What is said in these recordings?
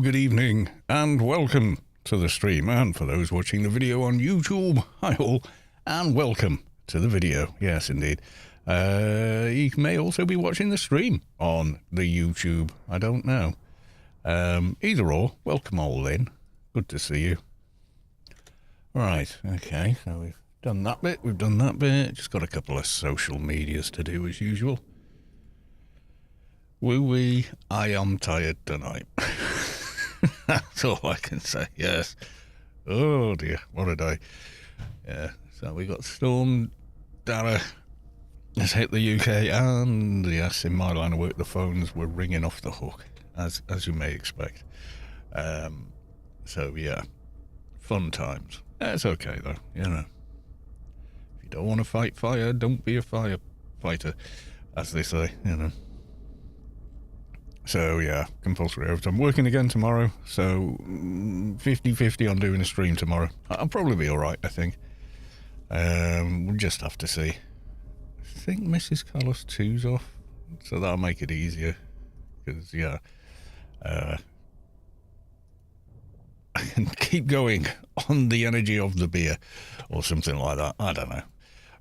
good evening, and welcome to the stream. And for those watching the video on YouTube, hi all, and welcome to the video. Yes, indeed. You may also be watching the stream on the YouTube. I don't know. Either or, welcome all in. Good to see you. Right, okay, so we've done that bit, we've done that bit. Just got a couple of social medias to do as usual. Woo-wee, I am tired tonight. That's all I can say, yes. Oh dear, what a day. Yeah, so we got Storm Dara has hit the UK, and yes, in my line of work, the phones were ringing off the hook, as you may expect. So yeah, fun times. It's okay though, you know. If you don't want to fight fire, don't be a firefighter, as they say, you know. So yeah, compulsory overtime. Working again tomorrow, so 50-50 on doing a stream tomorrow. I'll probably be alright, I think. We'll just have to see. I think Mrs. Carlos 2's off, so that'll make it easier. Because, yeah, I can keep going on the energy of the beer, or something like that. I don't know.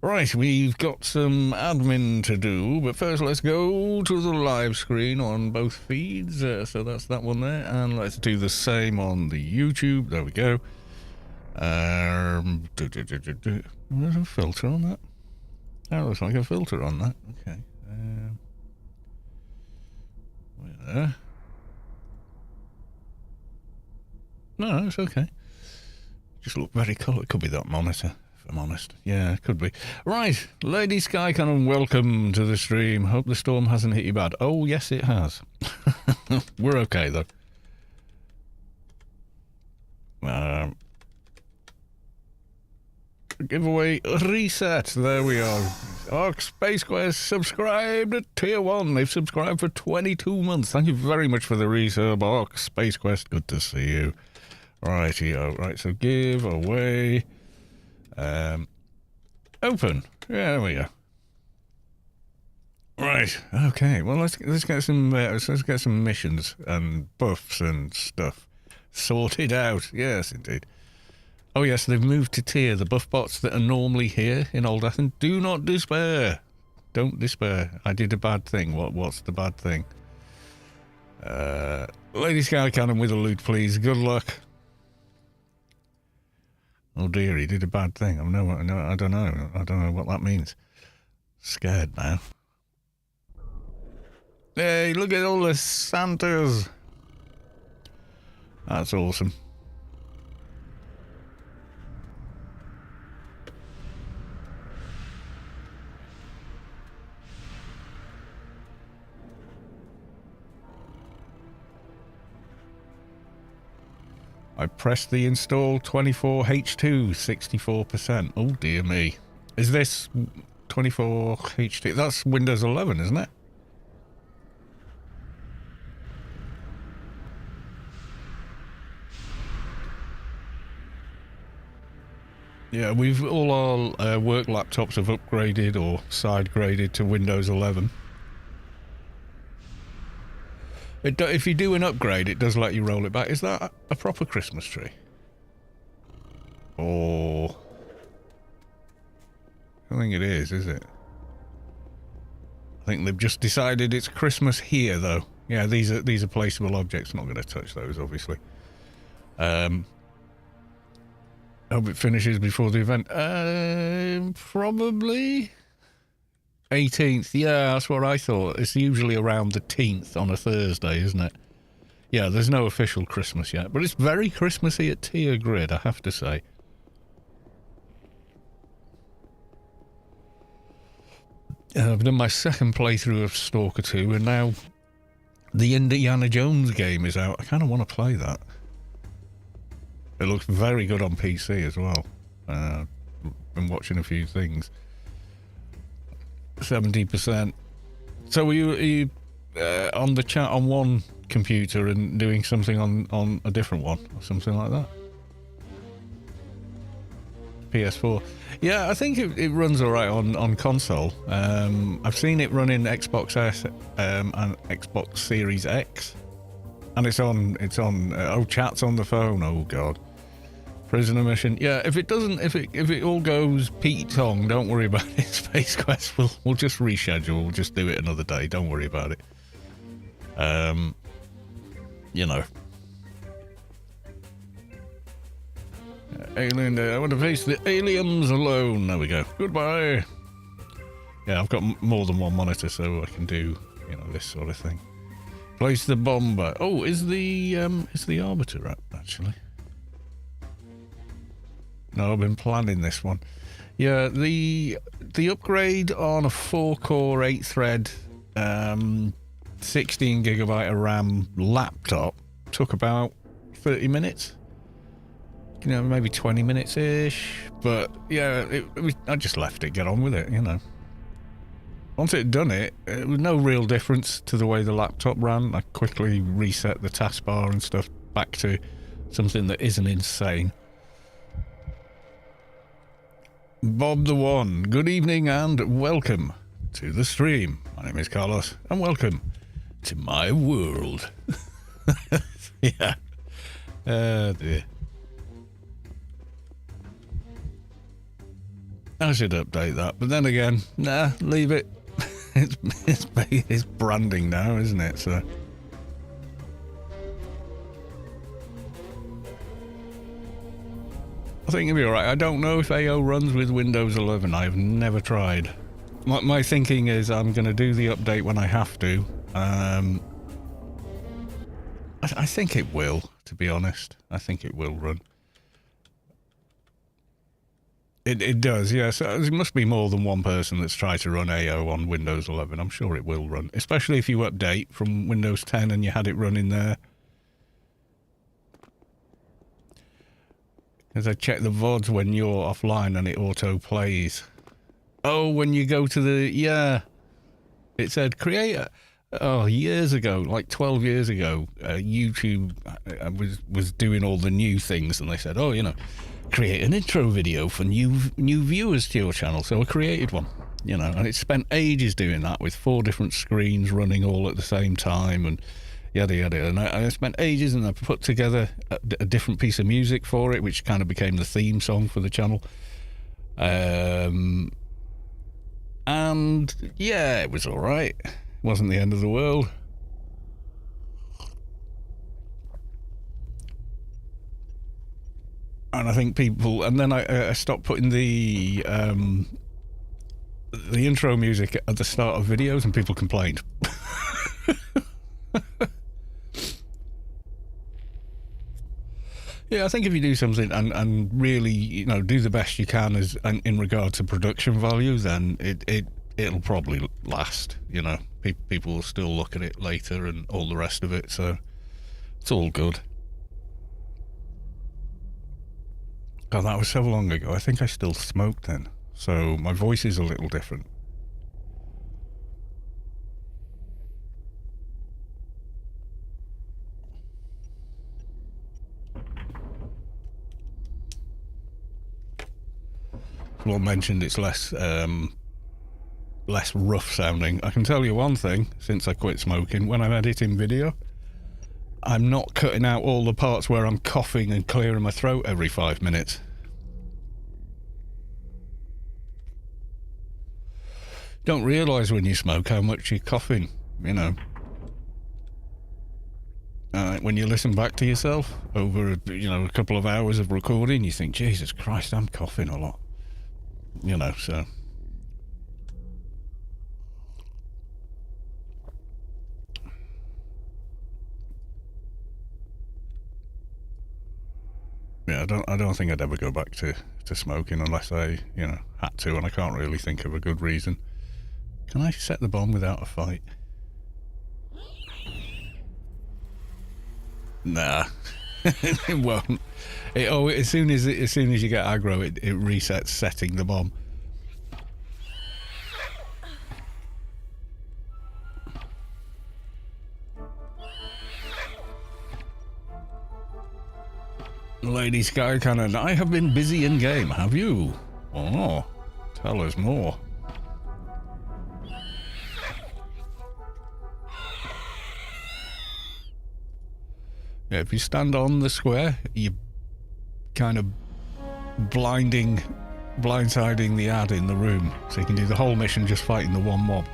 Right, we've got some admin to do, but first let's go to the live screen on both feeds. So that's that one there, and let's do the same on the YouTube. There we go. There's a filter on that. That looks like a filter on that. Okay. Wait there. No, it's okay. Just look very cool. It could be that monitor. I'm honest. Yeah, it could be. Right, Lady Skycannon, welcome to the stream. Hope the storm hasn't hit you bad. Oh, yes, it has. We're okay, though. Giveaway reset. There we are. Spacequest subscribed at tier 1. They've subscribed for 22 months. Thank you very much for the resub. Spacequest, good to see you. Rightio. Right, so give away. Open. Yeah, there we go. Right. Okay. Well, let's get some missions and buffs and stuff sorted out. Yes, indeed. Oh yes, they've moved to tier. The buff bots that are normally here in Old Athens. Do not despair. Don't despair. I did a bad thing. What's the bad thing? Lady Sky Cannon with a loot, please. Good luck. Oh dear, he did a bad thing. I don't know. I don't know what that means. Scared now. Hey, look at all the Santas. That's awesome. I pressed the install 24H2, 64%. Oh dear me. Is this 24H2? That's Windows 11, isn't it? Yeah, we've all our work laptops have upgraded or side graded to Windows 11. If you do an upgrade, it does let you roll it back. Is that a proper Christmas tree? Or... I don't think it is it? I think they've just decided it's Christmas here, though. Yeah, these are placeable objects. I'm not going to touch those, obviously. Hope it finishes before the event. Probably... 18th, yeah, that's what I thought. It's usually around the 10th on a Thursday, isn't it? Yeah, there's no official Christmas yet, but it's very Christmassy at Tier Grid, I have to say. I've done my second playthrough of Stalker 2, and now the Indiana Jones game is out. I kind of want to play that. It looks very good on PC as well. Been watching a few things. 70%. So were you on the chat on one computer and doing something on a different one or something like that? PS4. Yeah, I think it runs all right on console. I've seen it run in Xbox S and Xbox Series X And it's on, oh, chat's on the phone, oh god. Prisoner mission, yeah, if it all goes Pete Tong, don't worry about it, Spacequest, we'll just reschedule, we'll just do it another day, don't worry about it. You know. Alien, I want to face the aliens alone, there we go, goodbye. Yeah, I've got more than one monitor, so I can do, you know, this sort of thing. Place the bomber. Oh, is the Arbiter up, actually? No, I've been planning this one. Yeah, the upgrade on a 4-core, 8-thread, 16GB of RAM laptop took about 30 minutes. You know, maybe 20 minutes-ish. But, yeah, I just left it, get on with it, you know. Once it done it, it was no real difference to the way the laptop ran. I quickly reset the taskbar and stuff back to something that isn't insane. Bob the One, good evening and welcome to the stream. My name is Carlos and welcome to my world. Yeah. Oh dear. I should update that, but then again, nah, leave it. It's branding now, isn't it? So I think it'll be alright. I don't know if AO runs with Windows 11. I've never tried. My thinking is I'm going to do the update when I have to. I think it will, to be honest. I think it will run. It does, yeah. So there must be more than one person that's tried to run AO on Windows 11. I'm sure it will run, especially if you update from Windows 10 and you had it running there. Because I check the VODs when you're offline and it auto plays. Oh, when you go to the, yeah. It said create a, oh, years ago, like 12 years ago, YouTube was doing all the new things and they said, oh, you know, create an intro video for new viewers to your channel. So I created one, you know, and it spent ages doing that with 4 different screens running all at the same time and yada yada. And I spent ages and I put together a different piece of music for it, which kind of became the theme song for the channel. And yeah, it was all right. It wasn't the end of the world. And I think people, and then I stopped putting the intro music at the start of videos, and people complained. Yeah, I think if you do something and really, you know, do the best you can in regard to production value, then it'll probably last. You know, people will still look at it later and all the rest of it, so it's all good. God, that was so long ago. I think I still smoked then, so my voice is a little different. Someone mentioned it's less rough sounding. I can tell you one thing, since I quit smoking, when I'm editing video, I'm not cutting out all the parts where I'm coughing and clearing my throat every 5 minutes. Don't realise when you smoke how much you're coughing, you know. When you listen back to yourself over, you know, a couple of hours of recording, you think, Jesus Christ, I'm coughing a lot. You know, so... Yeah, I don't think I'd ever go back to smoking unless I, you know, had to, and I can't really think of a good reason. Can I set the bomb without a fight? Nah, it won't. As soon as you get aggro, it resets setting the bomb. Lady Sky Cannon, I have been busy in game, have you? Oh, tell us more. Yeah, if you stand on the square, you're kind of blindsiding the ad in the room, so you can do the whole mission just fighting the one mob.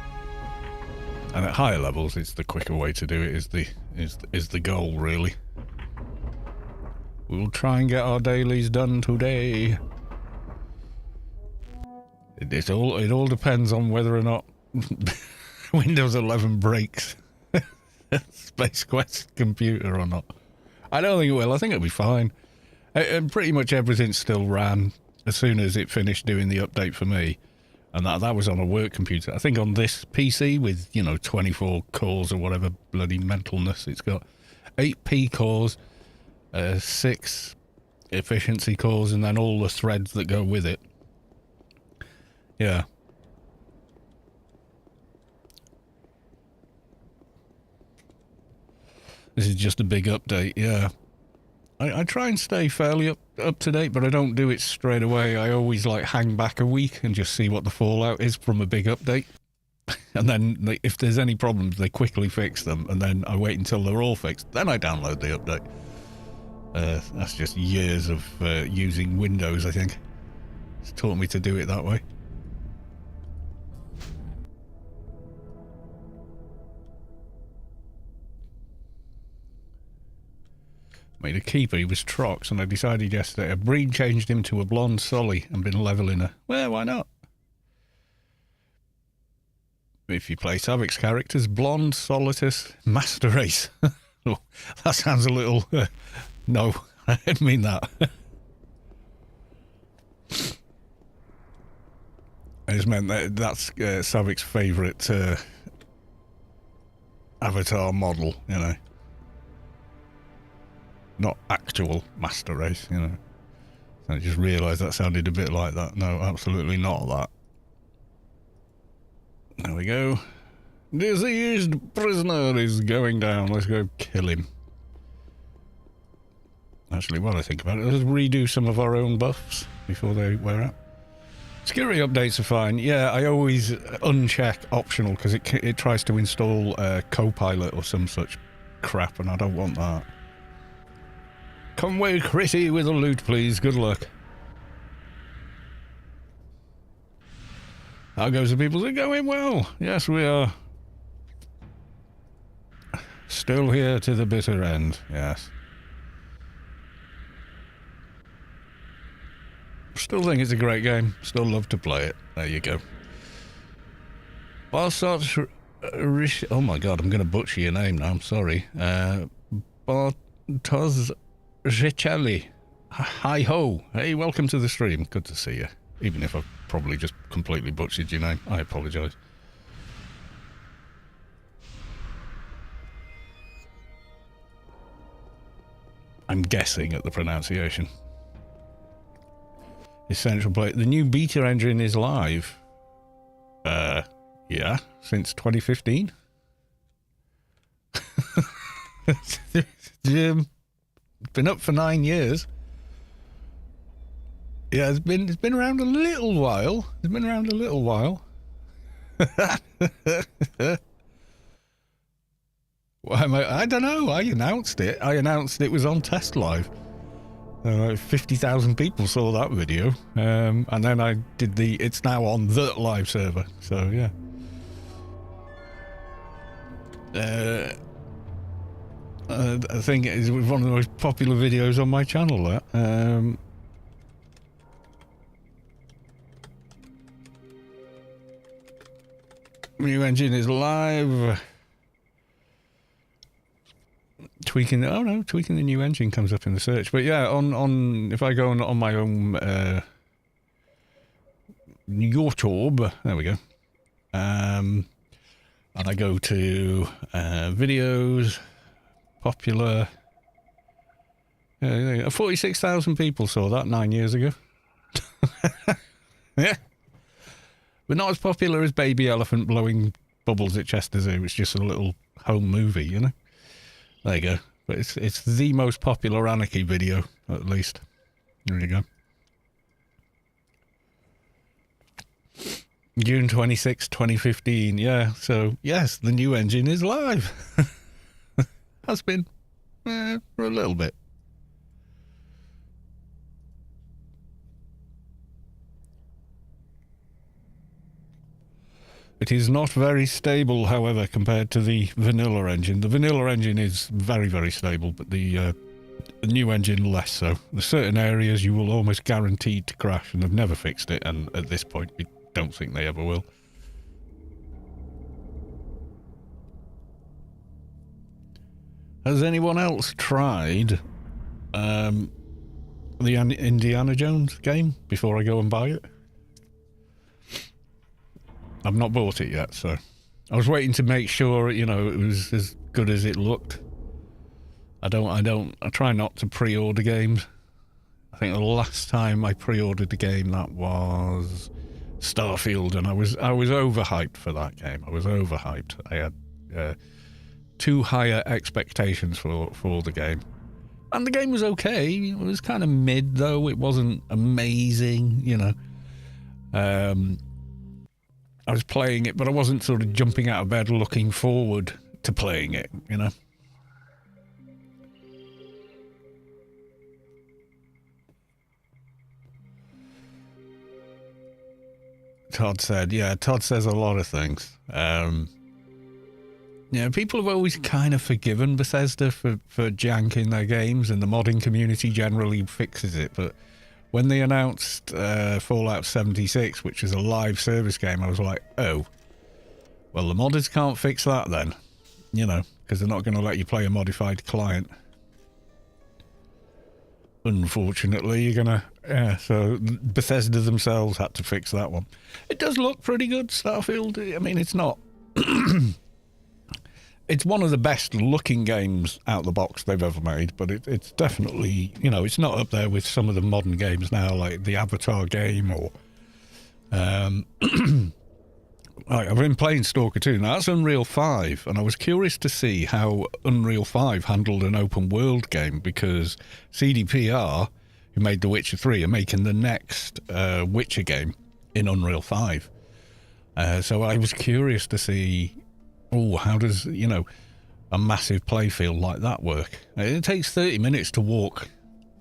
And at higher levels, it's the quicker way to do it. Is the goal, really. We'll try and get our dailies done today. It all depends on whether or not Windows 11 breaks Spacequest computer or not. I don't think it will. I think it'll be fine. And pretty much everything still ran as soon as it finished doing the update for me. And that was on a work computer. I think on this PC with, 24 cores or whatever bloody mentalness it's got. 8 P cores, 6 efficiency cores, and then all the threads that go with it. Yeah. This is just a big update, yeah. I try and stay fairly up to date, but I don't do it straight away. I always hang back a week and just see what the fallout is from a big update. And then if there's any problems, they quickly fix them, and then I wait until they're all fixed. Then I download the update. That's just years of using Windows, I think. It's taught me to do it that way. Made a keeper, he was Trox, and I decided yesterday I breed changed him to a blonde Solly and been leveling her. Well, why not? If you play Savic's characters, blonde, Solitus, Master Race. Oh, that sounds a little... no, I didn't mean that. I just meant that's Savic's favourite avatar model, Not actual Master Race, I just realised that sounded a bit like that. No, absolutely not that. There we go. Diseased prisoner is going down. Let's go kill him. Actually, while I think about it, let's redo some of our own buffs before they wear out. Security updates are fine. Yeah, I always uncheck optional because it tries to install Copilot or some such crap, and I don't want that. Come away critty with the loot, please. Good luck. How goes the people? They're going well. Yes, we are. Still here to the bitter end. Yes. Still think it's a great game. Still love to play it. There you go. Bartos... oh my god, I'm going to butcher your name now. I'm sorry. Bartos... Richelli. Hi ho. Hey, welcome to the stream. Good to see you. Even if I've probably just completely butchered your name. I apologise. I'm guessing at the pronunciation. Essential play. The new beta engine is live. Yeah, since 2015. Been up for 9 years. Yeah, it's been around a little while. It's been around a little while. Why am I don't know. I announced it. I announced it was on Test Live. 50,000 people saw that video. And then I did it's now on the live server. So, yeah. I think it is one of the most popular videos on my channel, that. New engine is live. Tweaking the new engine comes up in the search. But yeah, on if I go on my own YouTube, there we go. And I go to videos, popular. 46,000 people saw that 9 years ago. Yeah. But not as popular as Baby Elephant blowing bubbles at Chester Zoo. It's just a little home movie, There you go. But it's the most popular Anarchy video, at least. There you go. June 26, 2015. Yeah, so, yes, the new engine is live. Has been. for a little bit. It is not very stable, however, compared to the vanilla engine. The vanilla engine is very, very stable, but the new engine less so. There's certain areas you will almost guaranteed to crash, and they've never fixed it, and at this point, I don't think they ever will. Has anyone else tried the Indiana Jones game before I go and buy it? I've not bought it yet, so I was waiting to make sure, you know, it was as good as it looked. I try not to pre-order games. I think the last time I pre-ordered a game, that was Starfield, and I was overhyped for that game. I was overhyped. I had too higher expectations for the game. And the game was okay. It was kind of mid, though. It wasn't amazing, you know. I was playing it, but I wasn't sort of jumping out of bed looking forward to playing it, you know. Todd said, yeah, Todd says a lot of things. Yeah, people have always kind of forgiven Bethesda for janking their games, and the modding community generally fixes it, but when they announced Fallout 76, which is a live service game, I was like, oh, well, the modders can't fix that then, you know, because they're not going to let you play a modified client. Unfortunately, you're going to, yeah, so Bethesda themselves had to fix that one. It does look pretty good, Starfield. I mean, it's not... It's one of the best looking games out the box they've ever made, but it's definitely, you know, it's not up there with some of the modern games now, like the Avatar game or... I've been playing Stalker 2. Now, that's Unreal 5, and I was curious to see how Unreal 5 handled an open world game, because CDPR, who made The Witcher 3, are making the next Witcher game in Unreal 5. So I was curious to see... Oh, how does, you know, a massive playfield like that work? It takes 30 minutes to walk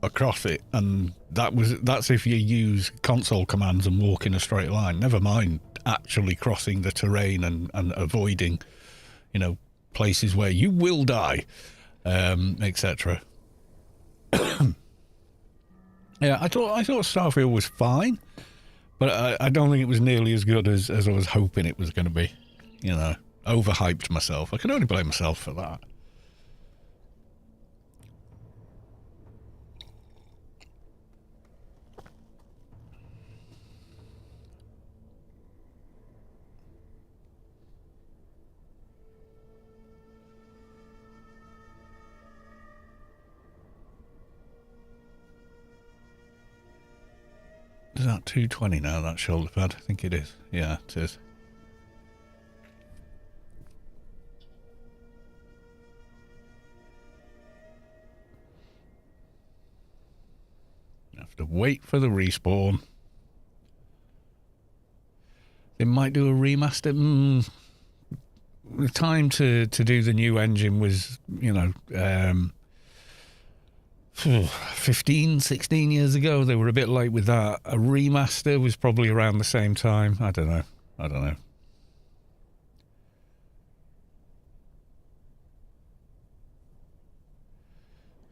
across it, and that's if you use console commands and walk in a straight line. Never mind actually crossing the terrain and avoiding, you know, places where you will die, etc. Yeah, I thought Starfield was fine, but I don't think it was nearly as good as I was hoping it was going to be, you know. Overhyped myself. I can only blame myself for that. Is that 220 now, that shoulder pad? I think it is. Yeah, it is. Have to wait for the respawn. They might do a remaster. The time to do the new engine was, you know, 15, 16 years ago. They were a bit late with that. A remaster was probably around the same time. I don't know.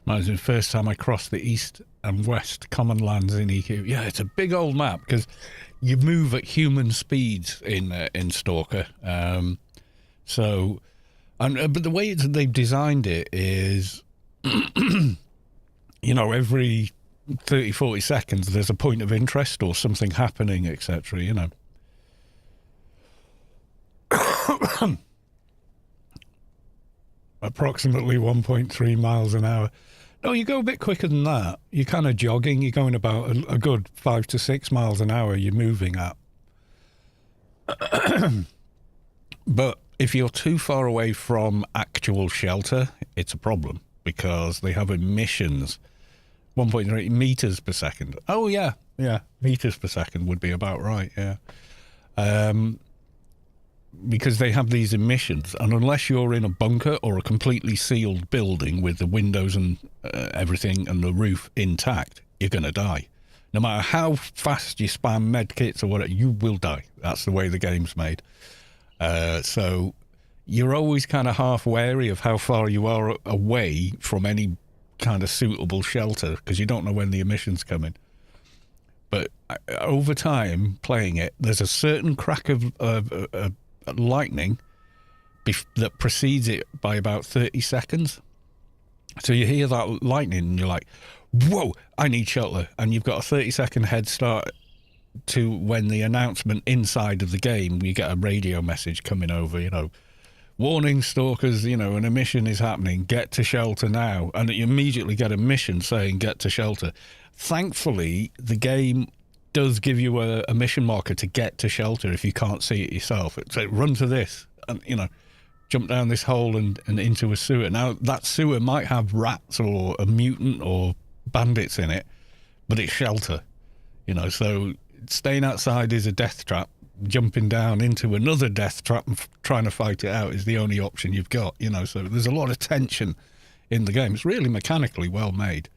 It was the first time I crossed the east and west common lands in EQ. Yeah, it's a big old map because you move at human speeds in Stalker. But the way they've designed it is, you know, every 30, 40 seconds there's a point of interest or something happening, etc., you know. Approximately 1.3 miles an hour. No, you go a bit quicker than that. You're kind of jogging. You're going about a good 5 to 6 miles an hour you're moving at. But if you're too far away from actual shelter, it's a problem because they have emissions. 1.3 meters per second. Oh, yeah. Meters per second would be about right, yeah. because they have these emissions, and unless you're in a bunker or a completely sealed building with the windows and everything and the roof intact, you're going to die. No matter how fast you spam med kits or whatever, you will die. That's the way the game's made. So you're always kind of half wary of how far you are away from any kind of suitable shelter, because you don't know when the emissions come in. But over time, playing it, there's a certain crack of lightning that precedes it by about 30 seconds. So you hear that lightning and you're like, whoa, I need shelter. And you've got a 30-second head start to when the announcement inside of the game, you get a radio message coming over, you know, warning stalkers, you know, an emission is happening, get to shelter now. And you immediately get a mission saying get to shelter. Thankfully, the game does give you a mission marker to get to shelter if you can't see it yourself. It's like, run to this and, you know, jump down this hole and into a sewer. Now, that sewer might have rats or a mutant or bandits in it, but it's shelter, you know, so staying outside is a death trap. Jumping down into another death trap and trying to fight it out is the only option you've got, you know, so there's a lot of tension in the game. It's really mechanically well made.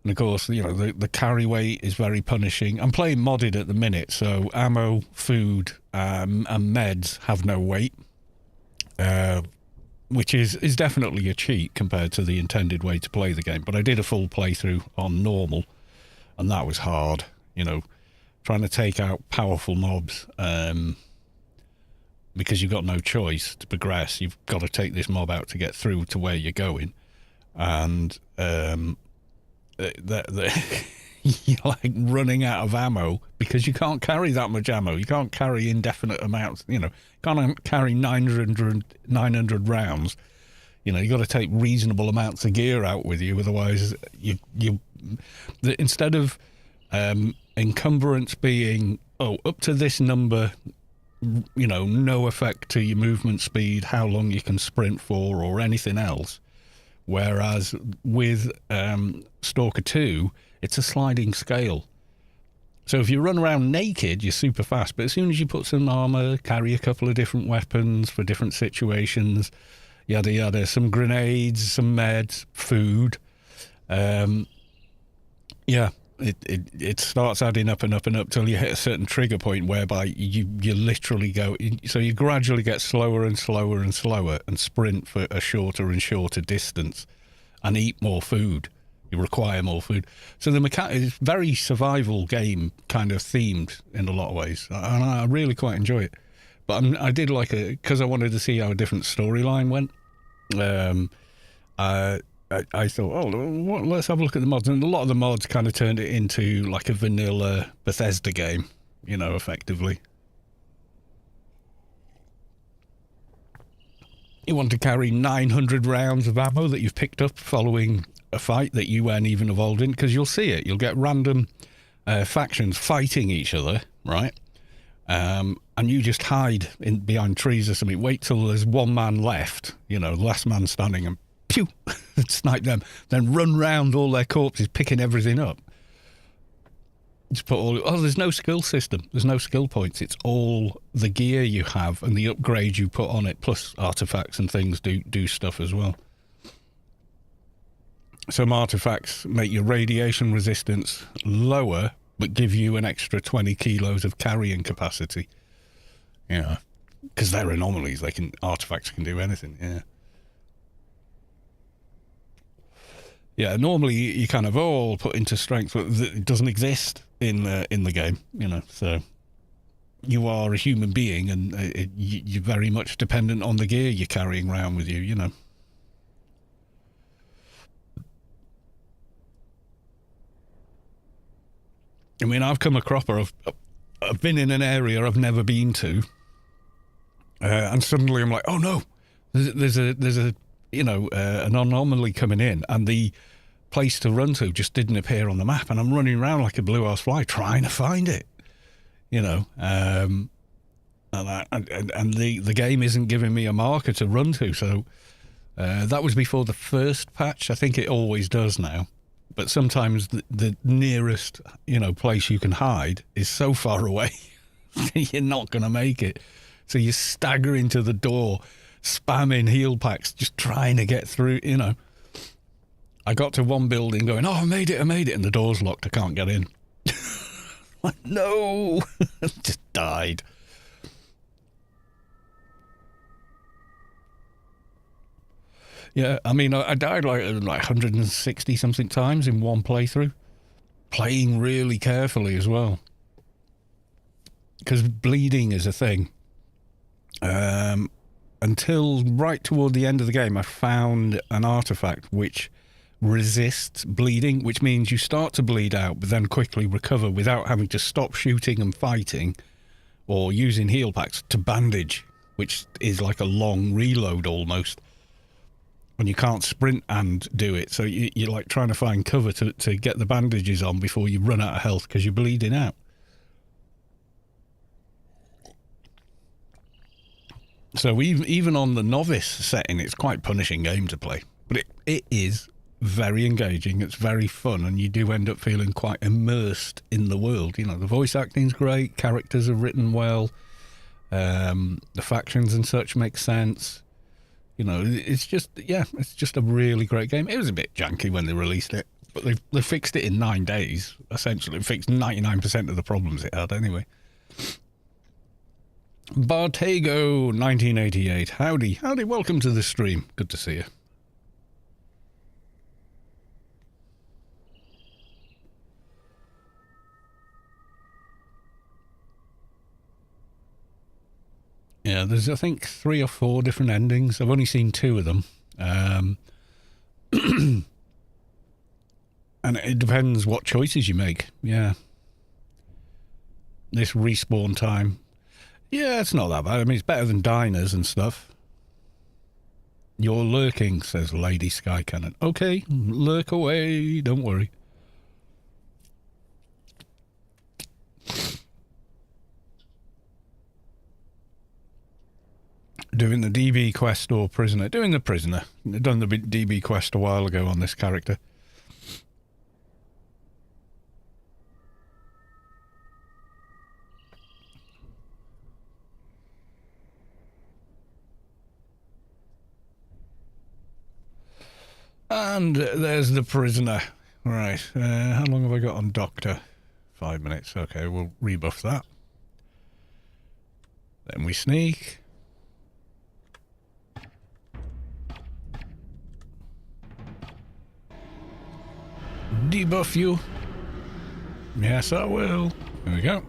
And of course, you know, the carry weight is very punishing. I'm playing modded at the minute, so ammo, food, and meds have no weight, which is definitely a cheat compared to the intended way to play the game. But I did a full playthrough on normal, and that was hard, you know, trying to take out powerful mobs, because you've got no choice to progress. You've got to take this mob out to get through to where you're going. And you're like running out of ammo because you can't carry that much ammo. You can't carry indefinite amounts, you know, can't carry 900 rounds. You know, you got to take reasonable amounts of gear out with you, otherwise instead of encumbrance being up to this number, you know, no effect to your movement speed, how long you can sprint for or anything else. Whereas with Stalker 2, it's a sliding scale. So if you run around naked, you're super fast. But as soon as you put some armor, carry a couple of different weapons for different situations, yada yada, some grenades, some meds, food, it starts adding up and up and up till you hit a certain trigger point whereby you literally go. So you gradually get slower and slower and slower and sprint for a shorter and shorter distance and eat more food. You require more food. So the mechanic is very survival game kind of themed in a lot of ways. And I really quite enjoy it. But I did like it because I wanted to see how a different storyline went. I thought, let's have a look at the mods. And a lot of the mods kind of turned it into like a vanilla Bethesda game, you know, effectively. You want to carry 900 rounds of ammo that you've picked up following a fight that you weren't even involved in, because you'll see it. You'll get random factions fighting each other, right? And you just hide behind trees or something. Wait till there's one man left, you know, last man standing, and pew, snipe them. Then run round all their corpses, picking everything up. Just put there's no skill system. There's no skill points. It's all the gear you have and the upgrades you put on it, plus artifacts and things do stuff as well. Some artifacts make your radiation resistance lower, but give you an extra 20 kilos of carrying capacity. Yeah, because they're anomalies. Artifacts can do anything. Yeah. Yeah, normally you kind of all put into strength, but it doesn't exist in the game, you know. So you are a human being, and you're very much dependent on the gear you're carrying around with you, you know. I mean, I've come a cropper. I've been in an area I've never been to, and suddenly I'm like, oh no, there's a you know, an anomaly coming in, and the place to run to just didn't appear on the map, and I'm running around like a blue-ass fly trying to find it, you know, and the game isn't giving me a marker to run to, so that was before the first patch. I think it always does now. but sometimes the nearest, place you can hide is so far away you're not going to make it. So you stagger into the door, spamming heal packs, just trying to get through, I got to one building going, I made it, and the door's locked, I can't get in. Like, no! Just died. Yeah, I mean, I died like 160 something times in one playthrough, playing really carefully as well, because bleeding is a thing. Until right toward the end of the game, I found an artifact which resists bleeding, which means you start to bleed out but then quickly recover without having to stop shooting and fighting or using heal packs to bandage, which is like a long reload almost. And you can't sprint and do it, so you're like trying to find cover to get the bandages on before you run out of health because you're bleeding out. So even on the novice setting, it's quite a punishing game to play. But it is very engaging, it's very fun, and you do end up feeling quite immersed in the world. The voice acting's great, characters are written well, the factions and such make sense. It's just a really great game. It was a bit janky when they released it, but they fixed it in 9 days, essentially. Fixed 99% of the problems it had anyway. Bartego 1988. Howdy, welcome to the stream. Good to see you. Yeah, there's I think 3 or 4 different endings. I've only seen 2 of them. And it depends what choices you make. Yeah. This respawn time. Yeah, it's not that bad. I mean, it's better than diners and stuff. You're lurking, says Lady Sky Cannon. Okay, lurk away, don't worry. Doing the DB quest or prisoner? Doing the prisoner. I've done the DB quest a while ago on this character. And there's the prisoner. Right, how long have I got on Doctor? 5 minutes. Okay, we'll rebuff that. Then we sneak. Debuff you. Yes, I will. There we go.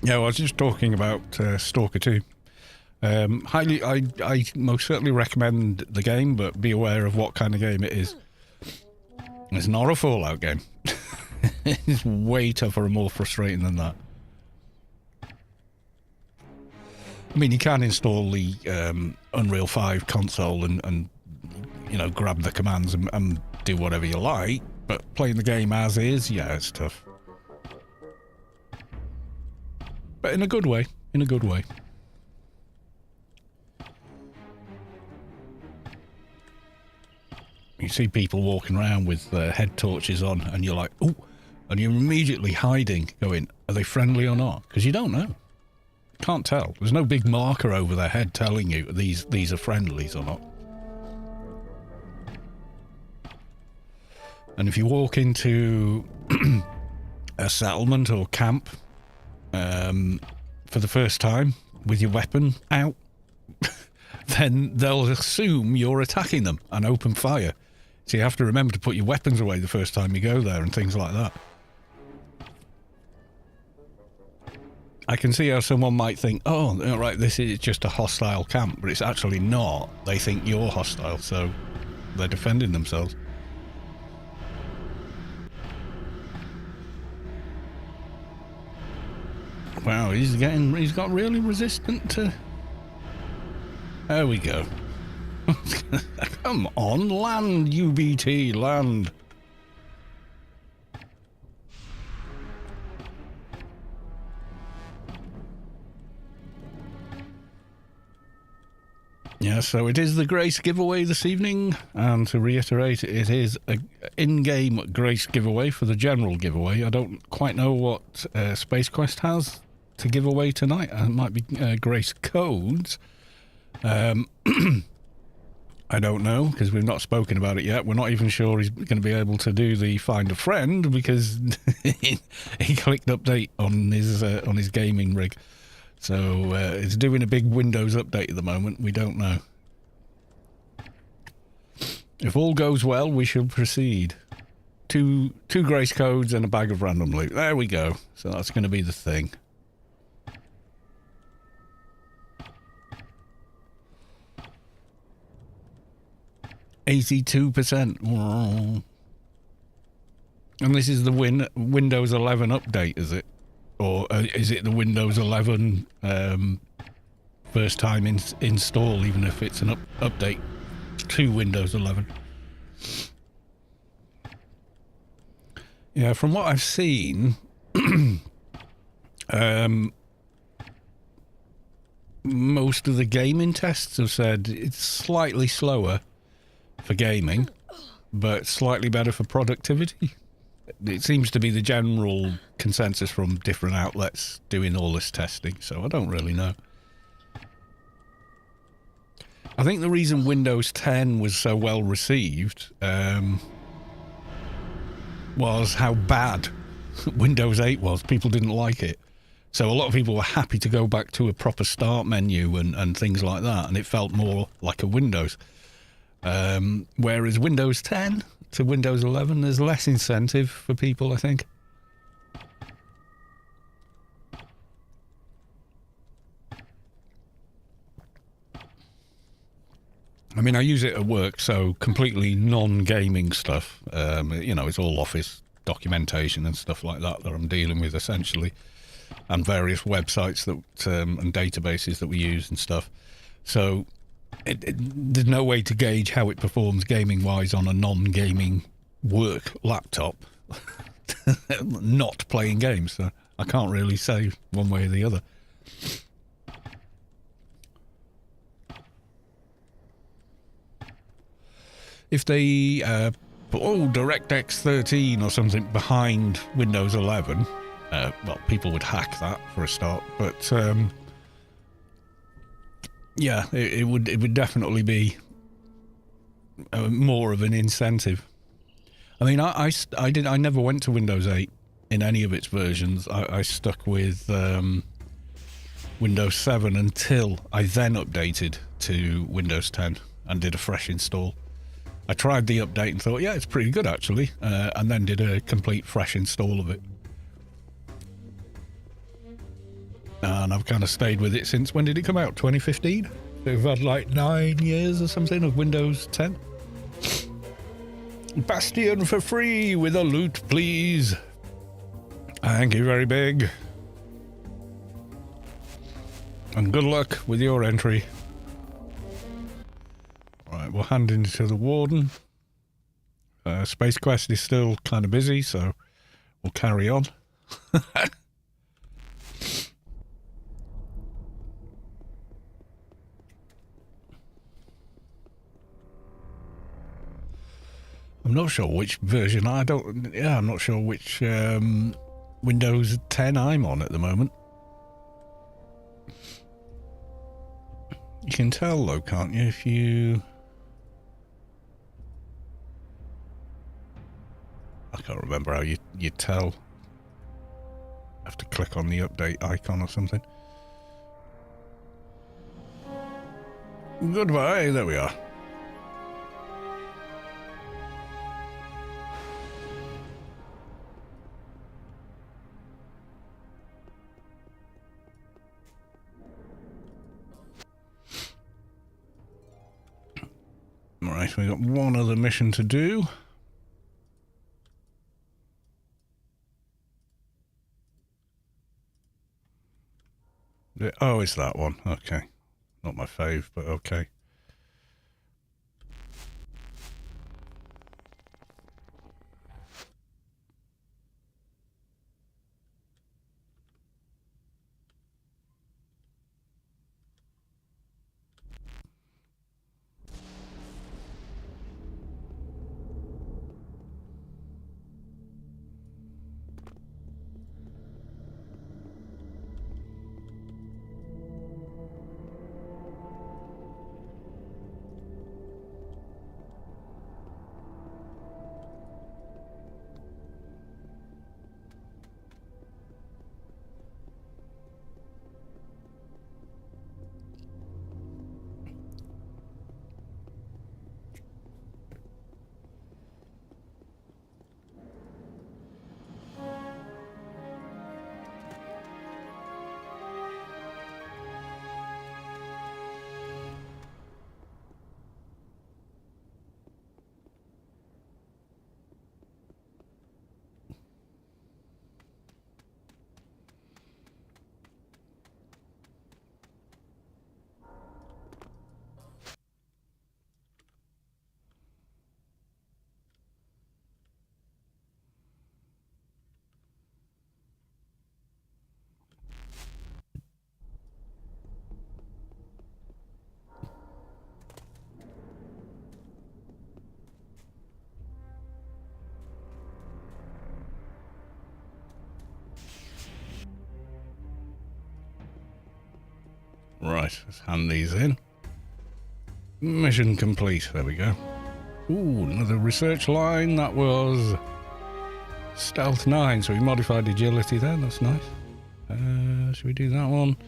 Yeah, well, I was just talking about Stalker 2. Highly, I most certainly recommend the game, but be aware of what kind of game it is. It's not a Fallout game. It's way tougher and more frustrating than that. I mean, you can install the Unreal 5 console and grab the commands and do whatever you like, but playing the game as is, yeah, it's tough. But in a good way, You see people walking around with head torches on, and you're like, ooh, and you're immediately hiding, going, are they friendly or not? Because you don't know. Can't tell. There's no big marker over their head telling you these are friendlies or not. And if you walk into a settlement or camp for the first time with your weapon out, then they'll assume you're attacking them and open fire. So you have to remember to put your weapons away the first time you go there and things like that. I can see how someone might think, oh, right, this is just a hostile camp, but it's actually not. They think you're hostile, so they're defending themselves. Wow, he's got really resistant to... There we go. Come on, land, UBT, land. Yeah, so it is the Grace giveaway this evening, and to reiterate, it is an in-game Grace giveaway for the general giveaway. I don't quite know what Spacequest has to give away tonight. It might be Grace codes. I don't know, because we've not spoken about it yet. We're not even sure he's going to be able to do the Find a Friend, because he clicked update on his gaming rig. So it's doing a big Windows update at the moment. We don't know. If all goes well, we shall proceed. Two Grace codes and a bag of random loot. There we go. So that's going to be the thing. %. And this is the Windows 11 update, is it? Or is it the Windows 11 first time install, even if it's an update to Windows 11? Yeah, from what I've seen, most of the gaming tests have said it's slightly slower for gaming, but slightly better for productivity. It seems to be the general consensus from different outlets doing all this testing, so I don't really know. I think the reason Windows 10 was so well received was how bad Windows 8 was. People didn't like it. So a lot of people were happy to go back to a proper start menu and things like that, and it felt more like a Windows. Whereas Windows 10 to Windows 11, there's less incentive for people, I think. I mean, I use it at work, so completely non-gaming stuff. You know, it's all office documentation and stuff like that I'm dealing with, essentially, and various websites that and databases that we use and stuff. So there's no way to gauge how it performs gaming-wise on a non-gaming work laptop. Not playing games, so I can't really say one way or the other. If they put DirectX 13 or something behind Windows 11, well, people would hack that for a start, but yeah, it would definitely be more of an incentive. I mean, I never went to Windows 8 in any of its versions. I stuck with Windows 7 until I then updated to Windows 10 and did a fresh install. I tried the update and thought, yeah, it's pretty good actually, and then did a complete fresh install of it. And I've kind of stayed with it since. When did it come out? 2015? We've had like 9 years or something of Windows 10. Bastion for free with a loot, please. Thank you very big. And good luck with your entry. Right, we'll hand in to the warden. Spacequest is still kind of busy, so we'll carry on. I'm not sure which version. I'm not sure which Windows 10 I'm on at the moment. You can tell though, can't you, if you... I can't remember how you tell. Have to click on the update icon or something. Goodbye, there we are. Right, we've got one other mission to do. Oh, it's that one. Okay. Not my fave, but okay. Right, let's hand these in. Mission complete. There we go. Ooh, another research line. That was Stealth 9, so we modified agility there. That's nice. Should we do that one?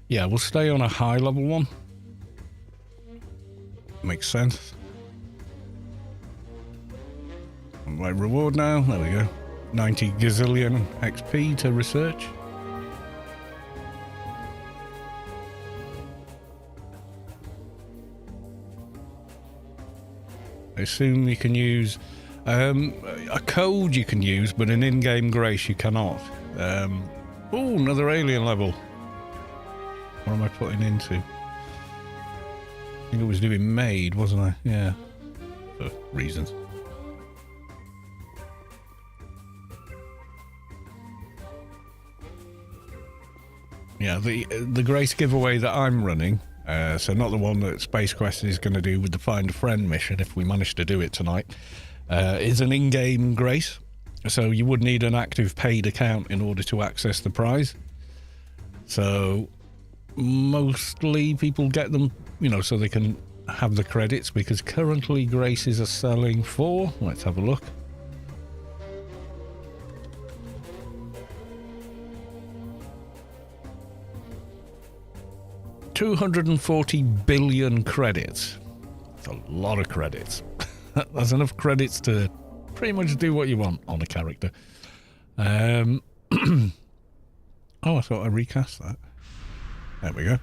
Yeah, we'll stay on a high level one. Makes sense. Right reward now. There we go. 90 gazillion XP to research. I assume you can use a code you can use, but an in-game grace you cannot. Oh, another alien level. What am I putting into? I think it was doing made, wasn't I? Yeah, for reasons. Yeah, the grace giveaway that I'm running, so not the one that Spacequest is going to do with the Find a Friend mission if we manage to do it tonight, is an in-game grace. So you would need an active paid account in order to access the prize. So mostly people get them, you know, so they can have the credits, because currently graces are selling for, let's have a look. $240 billion credits. That's a lot of credits. That's enough credits to pretty much do what you want on a character. Oh, I thought I recast that. There we go.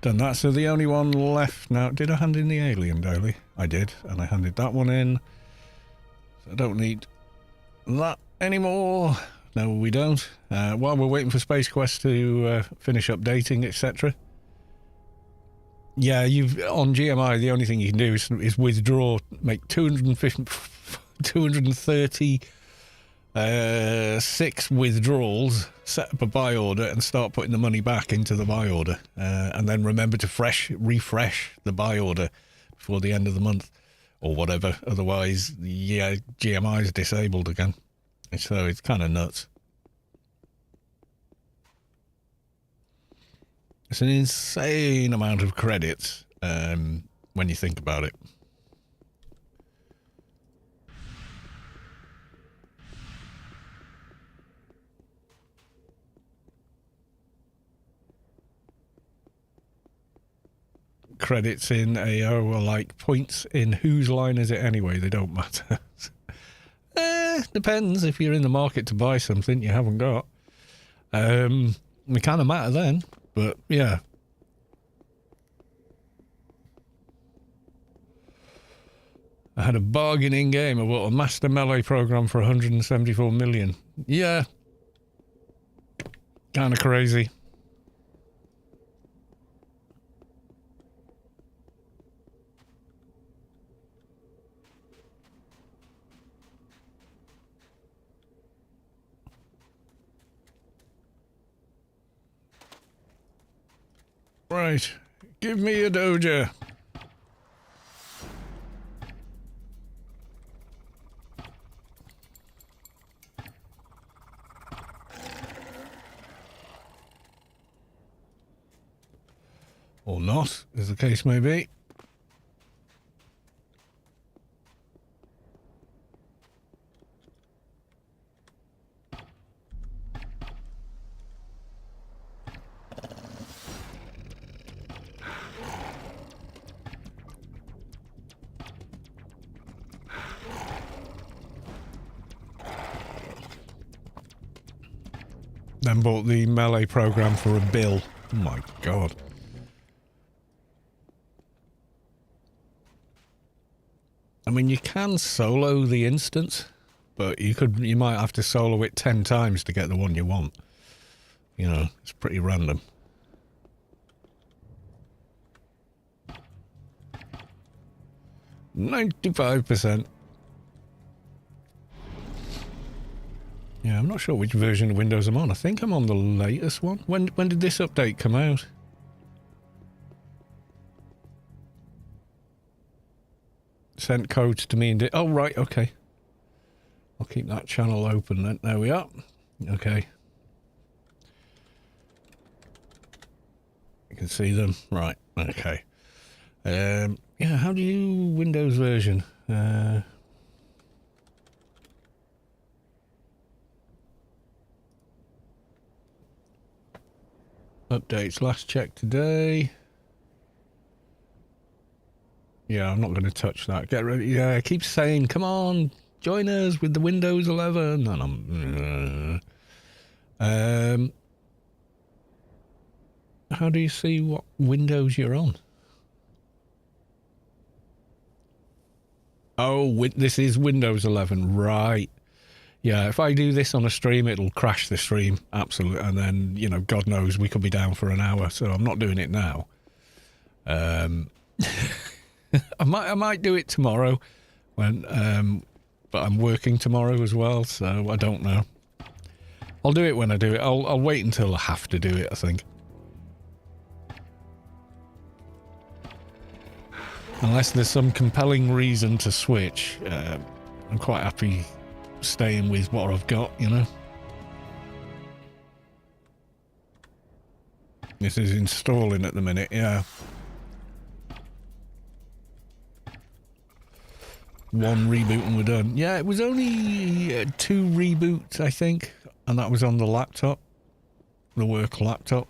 Done that. So the only one left now. Did I hand in the alien daily? I did, and I handed that one in. So I don't need that anymore. No, we don't. While we're waiting for Spacequest to finish updating, etc. Yeah, on GMI, the only thing you can do is withdraw, make 236 withdrawals, set up a buy order, and start putting the money back into the buy order. And then remember to refresh the buy order before the end of the month or whatever. Otherwise, yeah, GMI is disabled again. So it's kind of nuts. It's an insane amount of credits when you think about it. Credits in AO are like points in whose line is it anyway? They don't matter. Depends if you're in the market to buy something you haven't got. They kind of matter then. But yeah, I had a bargaining game. I bought a master melee program for 174 million. Yeah, kind of crazy. Right, give me a doja. Or not, as the case may be. Then bought the melee program for a bill. Oh my god. I mean, you can solo the instance, but you might have to solo it 10 times to get the one you want. You know, it's pretty random. %95%. Yeah, I'm not sure which version of Windows I'm on. I think I'm on the latest one. When did this update come out? Sent codes to me and oh, right, okay. I'll keep that channel open then. There we are. Okay. can see them. Right, okay. Yeah, how do you Windows version? Updates, last check today. Yeah, I'm not going to touch that. Get ready. Yeah, I keep saying, come on, join us with the Windows 11. And how do you see what Windows you're on? Oh, this is Windows 11, right. Yeah, if I do this on a stream, it'll crash the stream, absolutely. And then, you know, God knows, we could be down for an hour, so I'm not doing it now. I might do it tomorrow, when, but I'm working tomorrow as well, so I don't know. I'll do it when I do it. I'll wait until I have to do it, I think. Unless there's some compelling reason to switch, I'm quite happy staying with what I've got, you know. This is installing at the minute, yeah. One reboot and we're done. Yeah, it was only 2 reboots, I think, and that was on the laptop, the work laptop.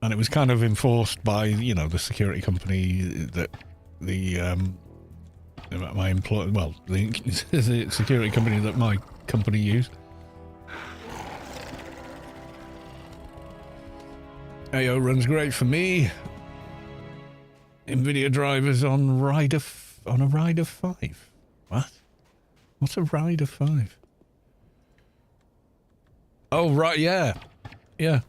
And it was kind of enforced by, you know, the security company that my employer, well, the security company that my company used. AO runs great for me. NVIDIA drivers on a Rider 5. What? What's a Rider 5? Oh, right, yeah. Yeah.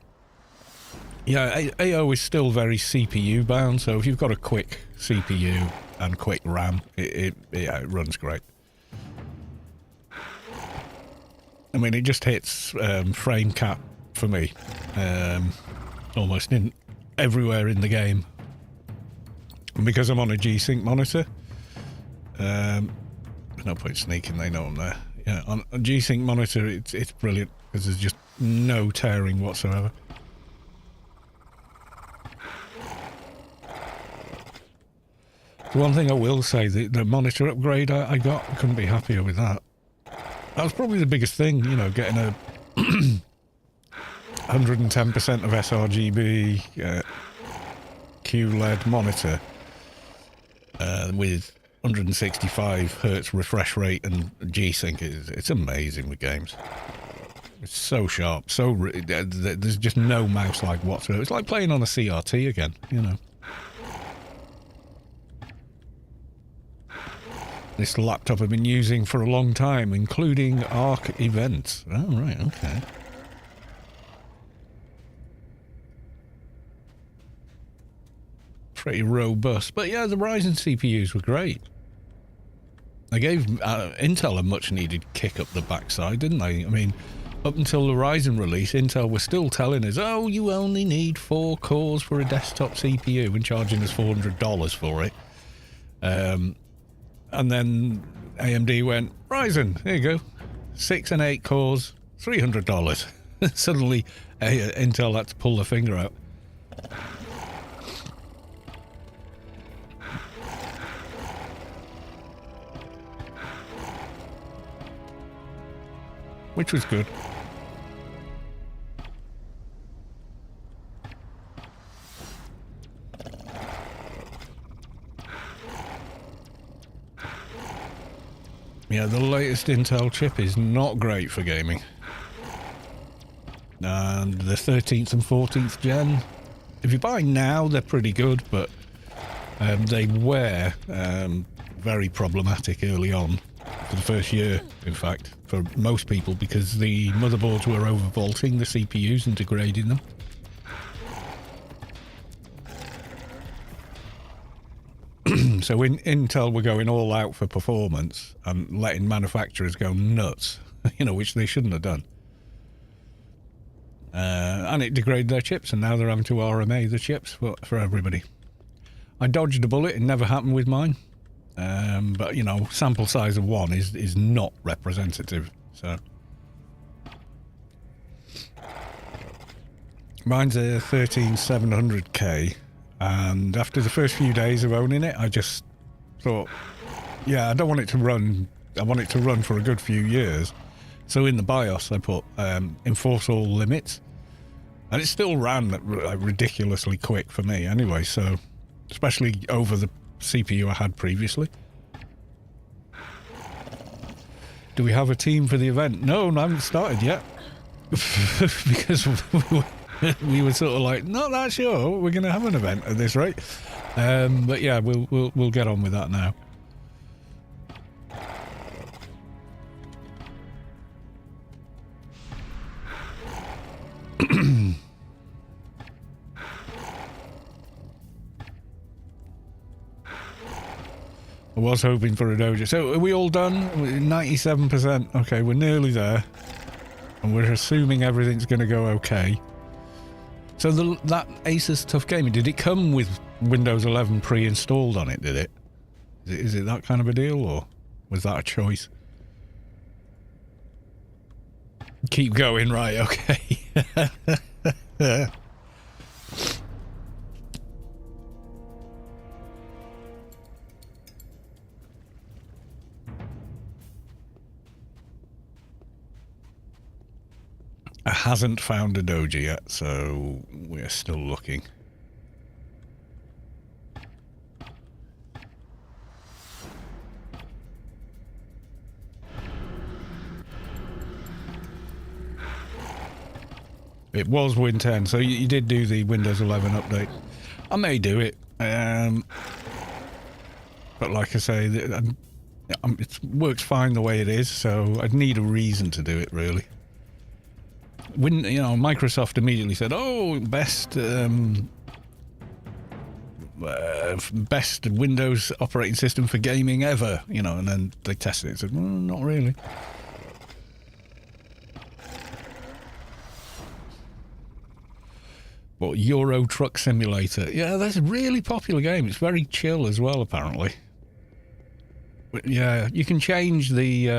Yeah, AO is still very CPU bound, so if you've got a quick CPU and quick RAM, it runs great. I mean, it just hits frame cap for me, almost in everywhere in the game. And because I'm on a G-Sync monitor, no point sneaking, they know I'm there. Yeah, on a G-Sync monitor, it's brilliant, because there's just no tearing whatsoever. The one thing I will say, the monitor upgrade I got, I couldn't be happier with that. That was probably the biggest thing, you know, getting a 110% of sRGB QLED monitor with 165 hertz refresh rate and G-Sync. It's amazing with games. It's so sharp, there's just no mouse lag whatsoever. It's like playing on a CRT again, you know. This laptop I've been using for a long time, including Arc events. Oh, right, okay. Pretty robust. But yeah, the Ryzen CPUs were great. They gave Intel a much-needed kick up the backside, didn't they? I mean, up until the Ryzen release, Intel was still telling us, oh, you only need 4 cores for a desktop CPU, and charging us $400 for it. And then AMD went, Ryzen, here you go. 6 and 8 cores, $300. Suddenly, Intel had to pull the finger out. Which was good. Yeah, the latest Intel chip is not great for gaming. And the 13th and 14th gen, if you buy now, they're pretty good, but they were very problematic early on, for the first year, in fact, for most people, because the motherboards were overvolting the CPUs and degrading them. So when Intel were going all out for performance and letting manufacturers go nuts, you know, which they shouldn't have done. And it degraded their chips, and now they're having to RMA the chips for everybody. I dodged a bullet, it never happened with mine. But, you know, sample size of 1 is not representative, so... Mine's a 13700K, and after the first few days of owning it, I just thought, yeah, I don't want it to run. I want it to run for a good few years. So in the BIOS, I put enforce all limits, and it still ran ridiculously quick for me anyway. So, especially over the CPU I had previously. Do we have a team for the event? No, I haven't started yet. Because we were sort of like, not that sure we're going to have an event at this rate. But yeah, we'll get on with that now. I was hoping for a dojo. So are we all done? 97%. Okay, we're nearly there. And we're assuming everything's going to go okay. So that Asus Tough Gaming, did it come with Windows 11 pre-installed on it, did it? Is it that kind of a deal, or was that a choice? Keep going, right, okay. I hasn't found a dojo yet, so we're still looking. It was Win 10, so you did do the Windows 11 update. I may do it, but like I say, it works fine the way it is, so I'd need a reason to do it, really. When, you know, Microsoft immediately said, "Oh, best Windows operating system for gaming ever," you know, and then they tested it and said, "Not really." But Euro Truck Simulator, yeah, that's a really popular game. It's very chill as well, apparently. But yeah, you can change the.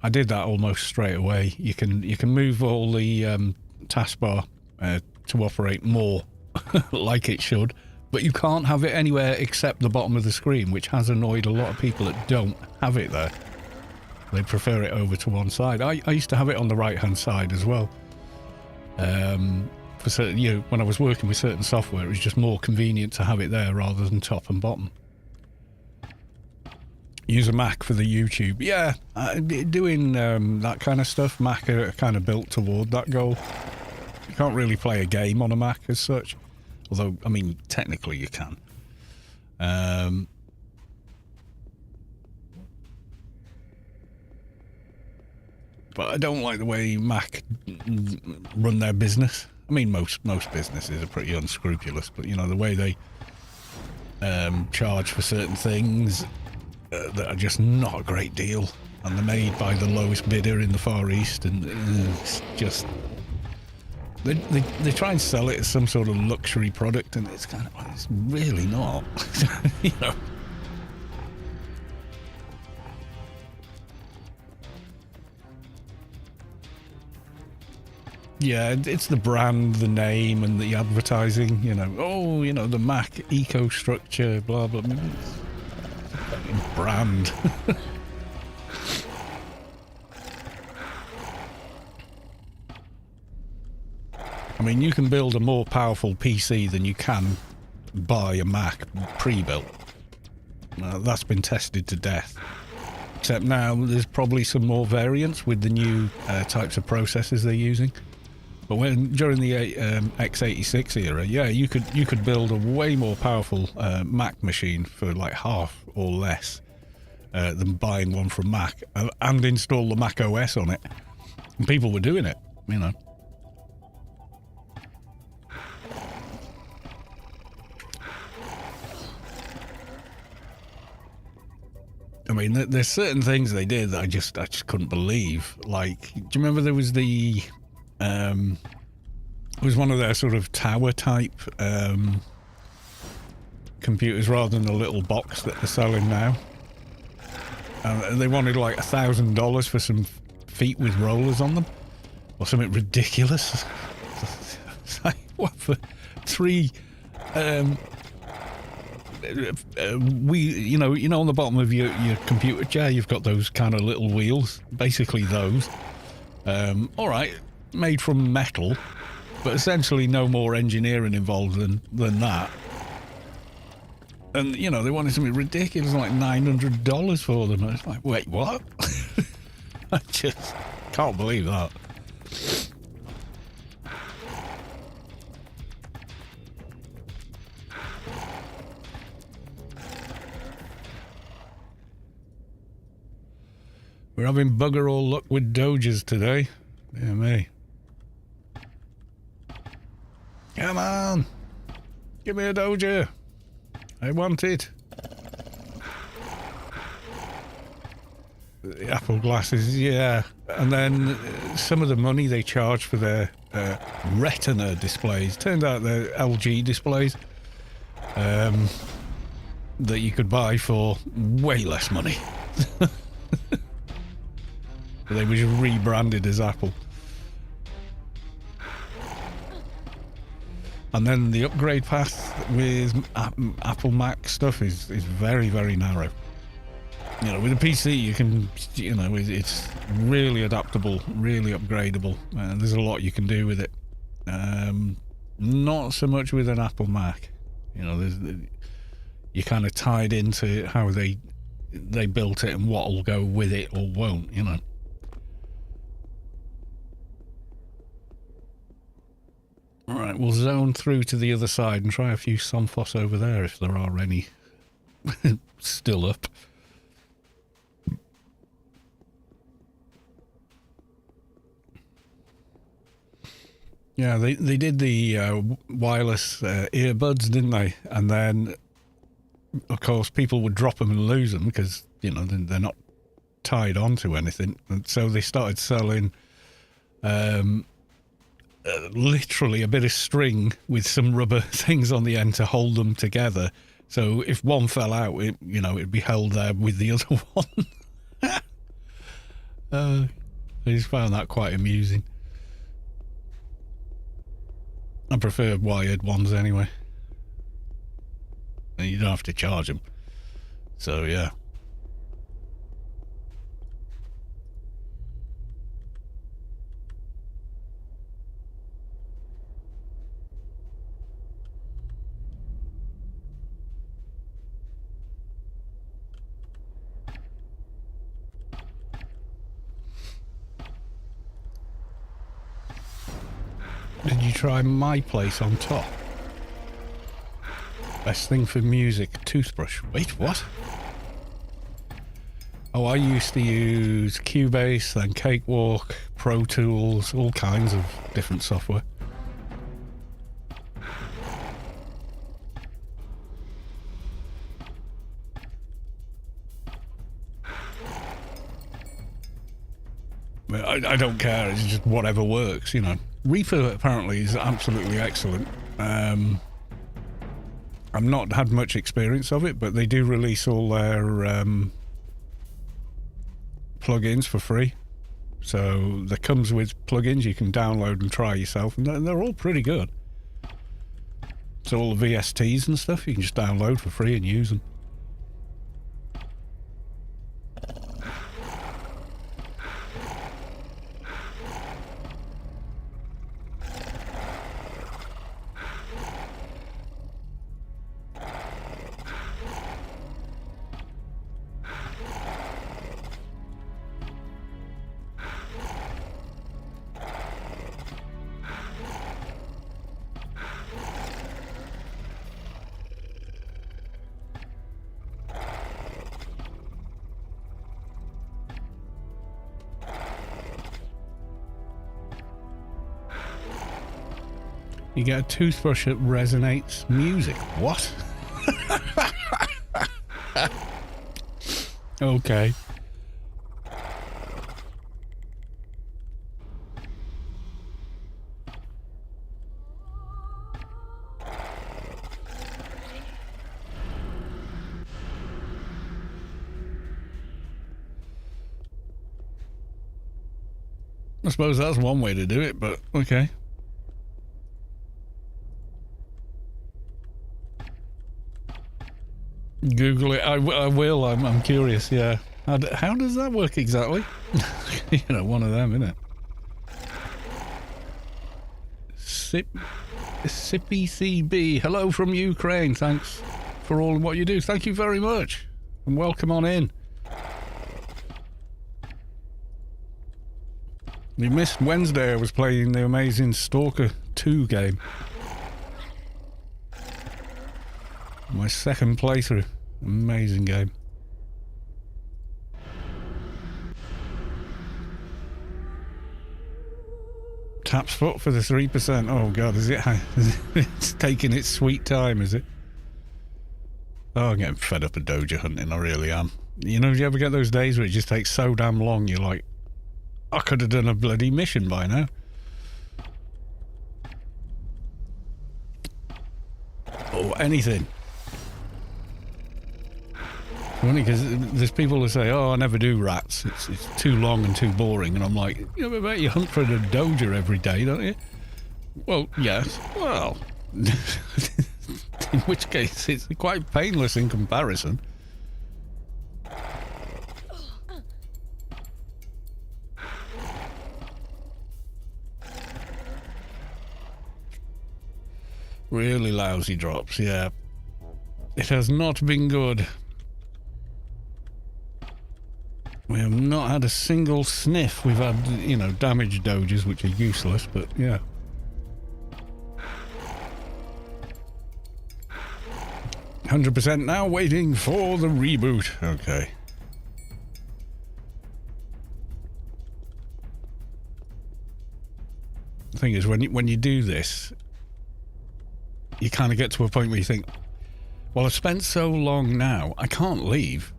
I did that almost straight away. You can move all the taskbar to operate more like it should, but you can't have it anywhere except the bottom of the screen, which has annoyed a lot of people that don't have it there. They prefer it over to one side. I used to have it on the right hand side as well. For certain, you know, when I was working with certain software, it was just more convenient to have it there rather than top and bottom. Use a Mac for the YouTube. Yeah, doing that kind of stuff, Mac are kind of built toward that goal. You can't really play a game on a Mac as such. Although, I mean, technically you can. But I don't like the way Mac run their business. I mean, most businesses are pretty unscrupulous, but, you know, the way they charge for certain things that are just not a great deal, and they're made by the lowest bidder in the Far East, and it's just they try and sell it as some sort of luxury product, and it's kind of, it's really not. You know. Yeah, it's the brand, the name, and the advertising. You know, oh, you know, the Mac eco structure, blah blah. Brand. I mean, you can build a more powerful PC than you can buy a Mac pre-built. That's been tested to death. Except now there's probably some more variants with the new types of processors they're using. But during the x86 era, yeah, you could build a way more powerful Mac machine for like half or less than buying one from Mac, and install the Mac OS on it. And people were doing it, you know. I mean, there's certain things they did that I just couldn't believe. Like, do you remember there was the it was one of their sort of tower type computers rather than the little box that they're selling now. They wanted like $1,000 for some feet with rollers on them, or something ridiculous. It's like, What for 3 you know on the bottom of your computer chair you've got those kind of little wheels, basically those. All right, made from metal, but essentially no more engineering involved than that. And you know, they wanted something ridiculous like $900 for them. And it's like, wait, what? I just can't believe that. We're having bugger all luck with Doges today. Dear me. Come on. Give me a Doja. I want it. The Apple glasses, yeah. And then some of the money they charge for their Retina displays. Turned out they're LG displays that you could buy for way less money. They were just rebranded as Apple. And then the upgrade path with Apple Mac stuff is very, very narrow. You know, with a PC you can, you know, it's really adaptable, really upgradable. There's a lot you can do with it. Not so much with an Apple Mac. You know, you're kind of tied into how they built it and what'll go with it or won't, you know. Alright, we'll zone through to the other side and try a few Somphos over there if there are any still up. Yeah, they did the wireless earbuds, didn't they? And then, of course, people would drop them and lose them because, you know, they're not tied onto anything. And so they started selling literally a bit of string with some rubber things on the end to hold them together. So if one fell out, it'd be held there with the other one. I just found that quite amusing. I prefer wired ones anyway. And you don't have to charge them. So yeah. Did you try my place on top? Best thing for music, toothbrush. Wait, what? Oh, I used to use Cubase, then Cakewalk, Pro Tools, all kinds of different software. I don't care, it's just whatever works, you know. Reaper apparently is absolutely excellent. I've not had much experience of it, but they do release all their plugins for free. So that comes with plugins you can download and try yourself, and they're all pretty good. So all the VSTs and stuff you can just download for free and use them. You get a toothbrush that resonates music. What? Okay. I suppose that's one way to do it, but okay. Google it. I will. I'm curious. Yeah. How does that work exactly? You know, one of them, isn't it? Sippy CB. Hello from Ukraine. Thanks for all what you do. Thank you very much, and welcome on in. We missed Wednesday. I was playing the amazing Stalker 2 game. My second playthrough. Amazing game. Tap's foot for the 3%. Oh god, is it? It's taking its sweet time, is it? Oh, I'm getting fed up of Doja hunting, I really am. You know, do you ever get those days where it just takes so damn long, you're like, I could have done a bloody mission by now. Or anything. Funny, because there's people who say, oh, I never do rats. It's too long and too boring. And I'm like, you know, you hunt for the Doja every day, don't you? Well, yes. Well, in which case, it's quite painless in comparison. Really lousy drops, yeah. It has not been good. We have not had a single sniff. We've had, you know, damaged Dojas, which are useless, but yeah. %, now waiting for the reboot. Okay. The thing is, when you do this, you kind of get to a point where you think, well, I've spent so long now, I can't leave.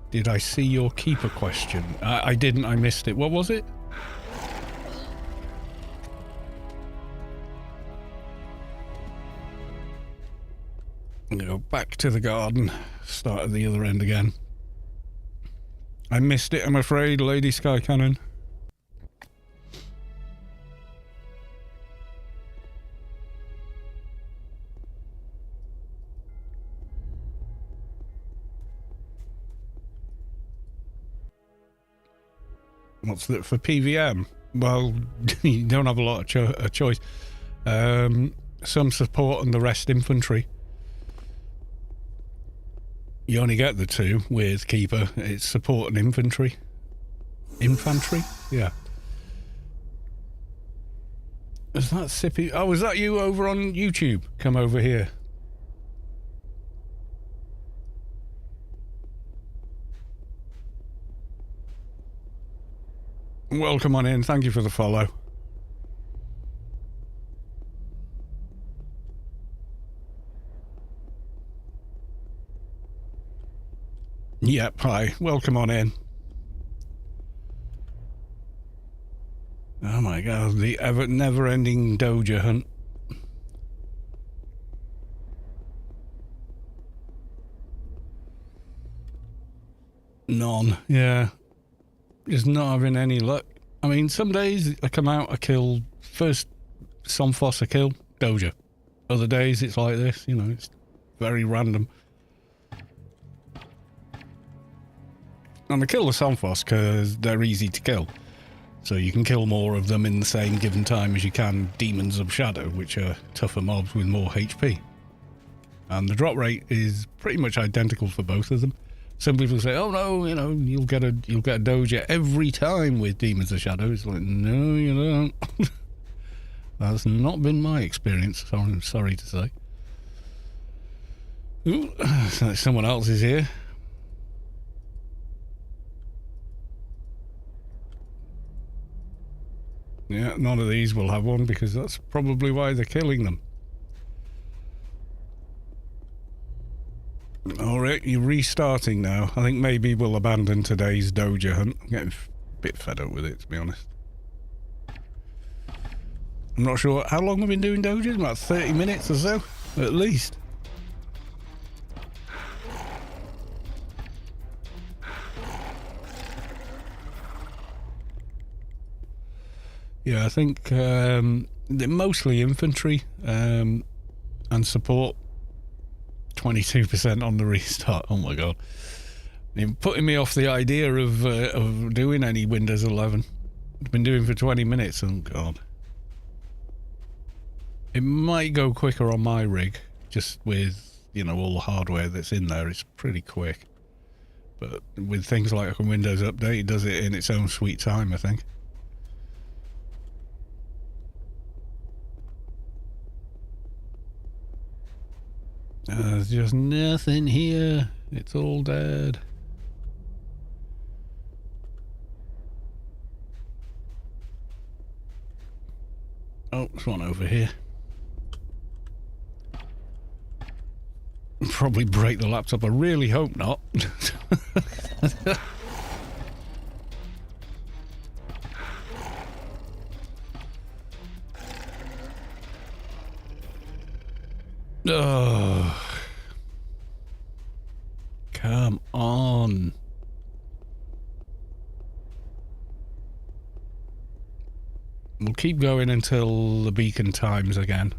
Did I see your keeper question? I didn't, I missed it. What was it? I'm going to go back to the garden, start at the other end again. I missed it, I'm afraid, Lady Sky Cannon. What's that for PVM? Well, you don't have a lot of choice. Some support and the rest infantry. You only get the two with Keeper. It's support and infantry. Infantry? Yeah. Is that Sippy? Oh, is that you over on YouTube? Come over here. Welcome on in. Thank you for the follow. Yep, hi. Welcome on in. Oh my god, the never-ending Doja hunt. None, yeah. Just not having any luck. I mean, some days I come out, I kill first Somphos, I kill Doja. Other days it's like this, you know, it's very random. And I kill the Somphos because they're easy to kill. So you can kill more of them in the same given time as you can Demons of Shadow, which are tougher mobs with more HP. And the drop rate is pretty much identical for both of them. Some people say, "Oh no, you know, you'll get a Doja every time with Demons of Shadow." It's like, no, you don't. That's not been my experience. So I'm sorry to say. Ooh, someone else is here. Yeah, none of these will have one because that's probably why they're killing them. Alright, you're restarting now. I think maybe we'll abandon today's Doja hunt. I'm getting a bit fed up with it, to be honest. I'm not sure how long I've been doing Dojas, about 30 minutes or so, at least. Yeah, I think they're mostly infantry and support. 22% on the restart. Oh my god. You're putting me off the idea of doing any Windows 11. It's been doing for 20 minutes. Oh god. It might go quicker on my rig, just with, you know, all the hardware that's in there. It's pretty quick. But with things like a Windows Update, it does it in its own sweet time, I think. There's just nothing here. It's all dead. Oh, there's one over here. Probably break the laptop. I really hope not. Oh. Come on. We'll keep going until the beacon times again.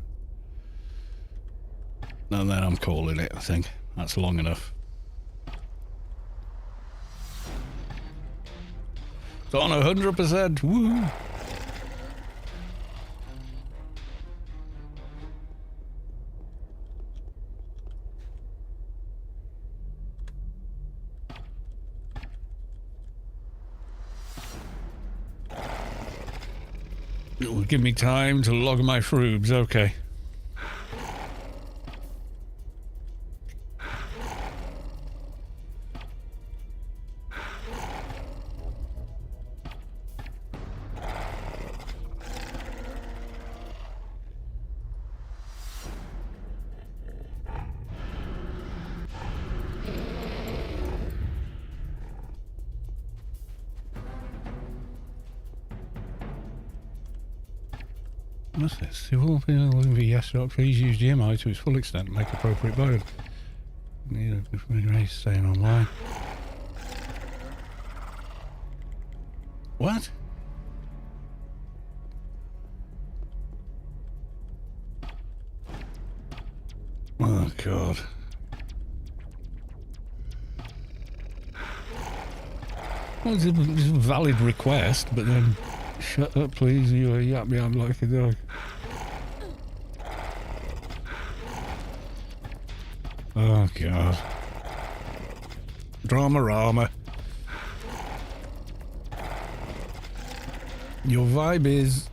And then I'm calling it, I think. That's long enough. It's on 100%. Woo! It will give me time to log my frubes, okay. What's this? If all people looking for yes doc, please use GMI to its full extent and make appropriate mode. Need a race staying online. What? Oh god. Well, it's a valid request, but then shut up please, you yap me up like a dog. Oh god. Drama-rama. Your vibe is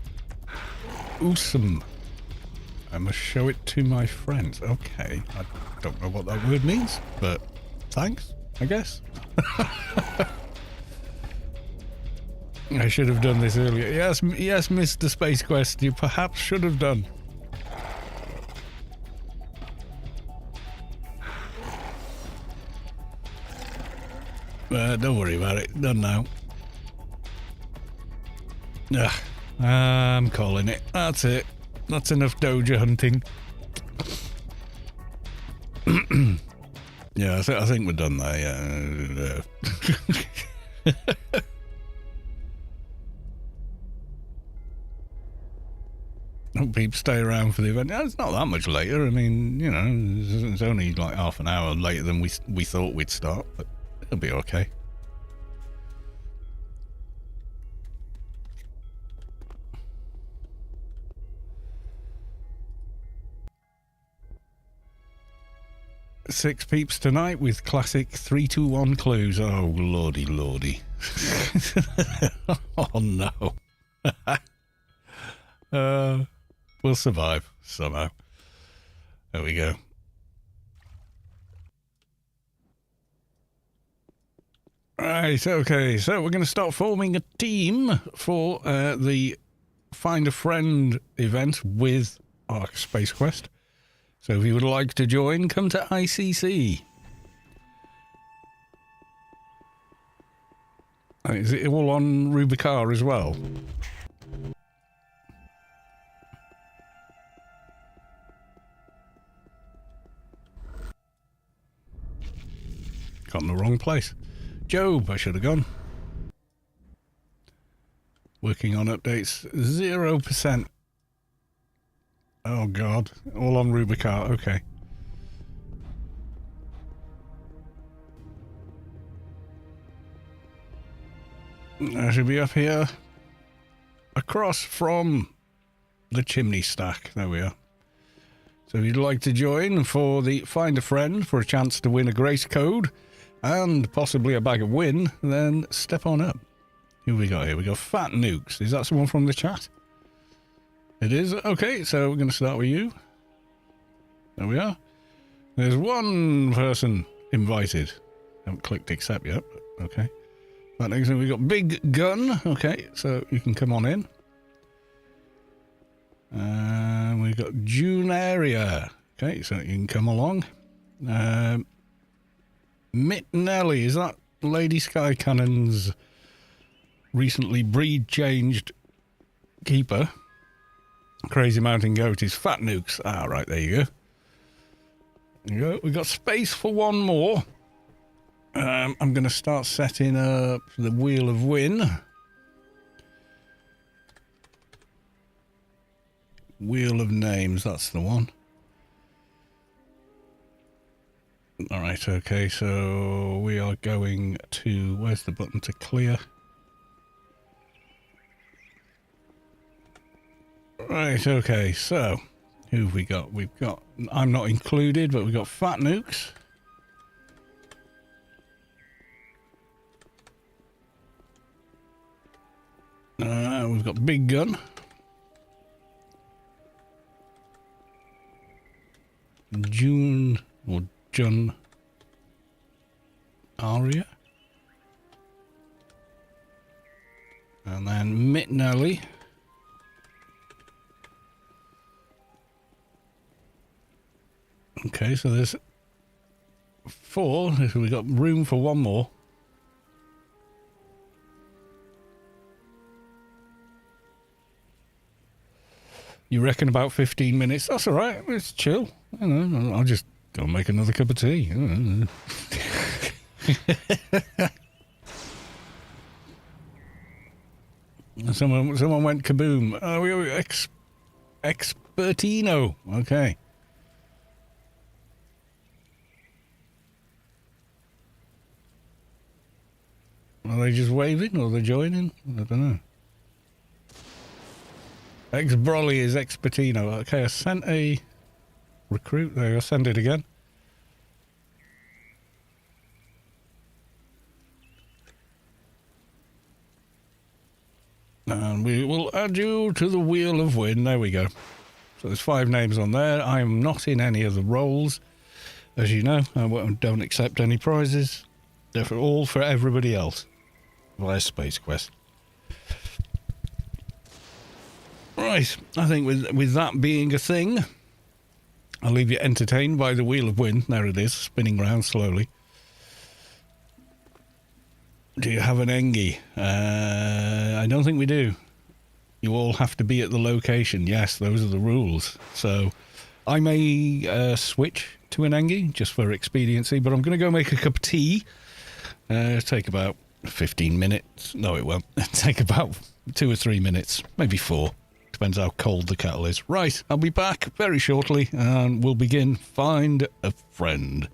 awesome. I must show it to my friends. Okay, I don't know what that word means, but thanks, I guess. I should have done this earlier. Yes, yes, Mr. Spacequest, you perhaps should have done. Don't worry about it. Done now. Ugh, I'm calling it. That's it. That's enough Doja hunting. Yeah, I think we're done there. Yeah. Hope people stay around for the event. It's not that much later. I mean, you know, it's only like half an hour later than we thought we'd start, but it'll be okay. Six peeps tonight with classic 3-2-1 clues. Oh, lordy, lordy. Oh, no. We'll survive somehow. There we go. Right, okay, so we're going to start forming a team for the Find a Friend event with our Spacequest. So if you would like to join, come to ICC. Is it all on Rubicar as well? Got in the wrong place. Job, I should have gone. Working on updates, 0%. Oh god, all on Rubicar, okay. I should be up here across from the chimney stack. There we are. So if you'd like to join for the Find a Friend for a chance to win a Grace Code and possibly a bag of win, then step on up. Who we got here? We got Fat Nukes. Is that someone from the chat? It is. Okay, so we're going to start with you. There we are. There's one person invited. Haven't clicked accept yet, but okay. That next thing we got Big Gun. Okay, so you can come on in. And we've got Junaria. Okay, so you can come along. Mitnelli, is that Lady Sky Cannon's recently breed changed keeper? Crazy Mountain Goat is Fat Nukes. Ah, right, there you go. There you go. We've got space for one more. I'm going to start setting up the Wheel of Win. Wheel of Names, that's the one. Alright, okay, so we are going to... Where's the button to clear? Right, okay, so... Who have we got? We've got... I'm not included, but we've got Fat Nukes. We've got Big Gun. June or John Aria. And then Mitnelli. Okay, so there's 4. So we've got room for one more. You reckon about 15 minutes? That's all right. It's chill. I know. I'll just go make another cup of tea. Someone went kaboom. Oh, we were Expertino. Okay. Are they just waving or are they joining? I don't know. Ex-Brolly is Expertino. Okay, I sent a recruit there. I'll send it again. And we will add you to the Wheel of Win. There we go. So there's 5 names on there. I am not in any of the roles. As you know, I don't accept any prizes. They're all for everybody else via Spacequest. Right, I think with that being a thing, I'll leave you entertained by the Wheel of Win. There it is, spinning round slowly. Do you have an Engie? I don't think we do. You all have to be at the location. Yes, those are the rules. So I may switch to an Engie just for expediency, but I'm going to go make a cup of tea. Take about 15 minutes. No, it won't. Take about 2 or 3 minutes, maybe 4. Depends how cold the kettle is. Right, I'll be back very shortly and we'll begin Find a Friend.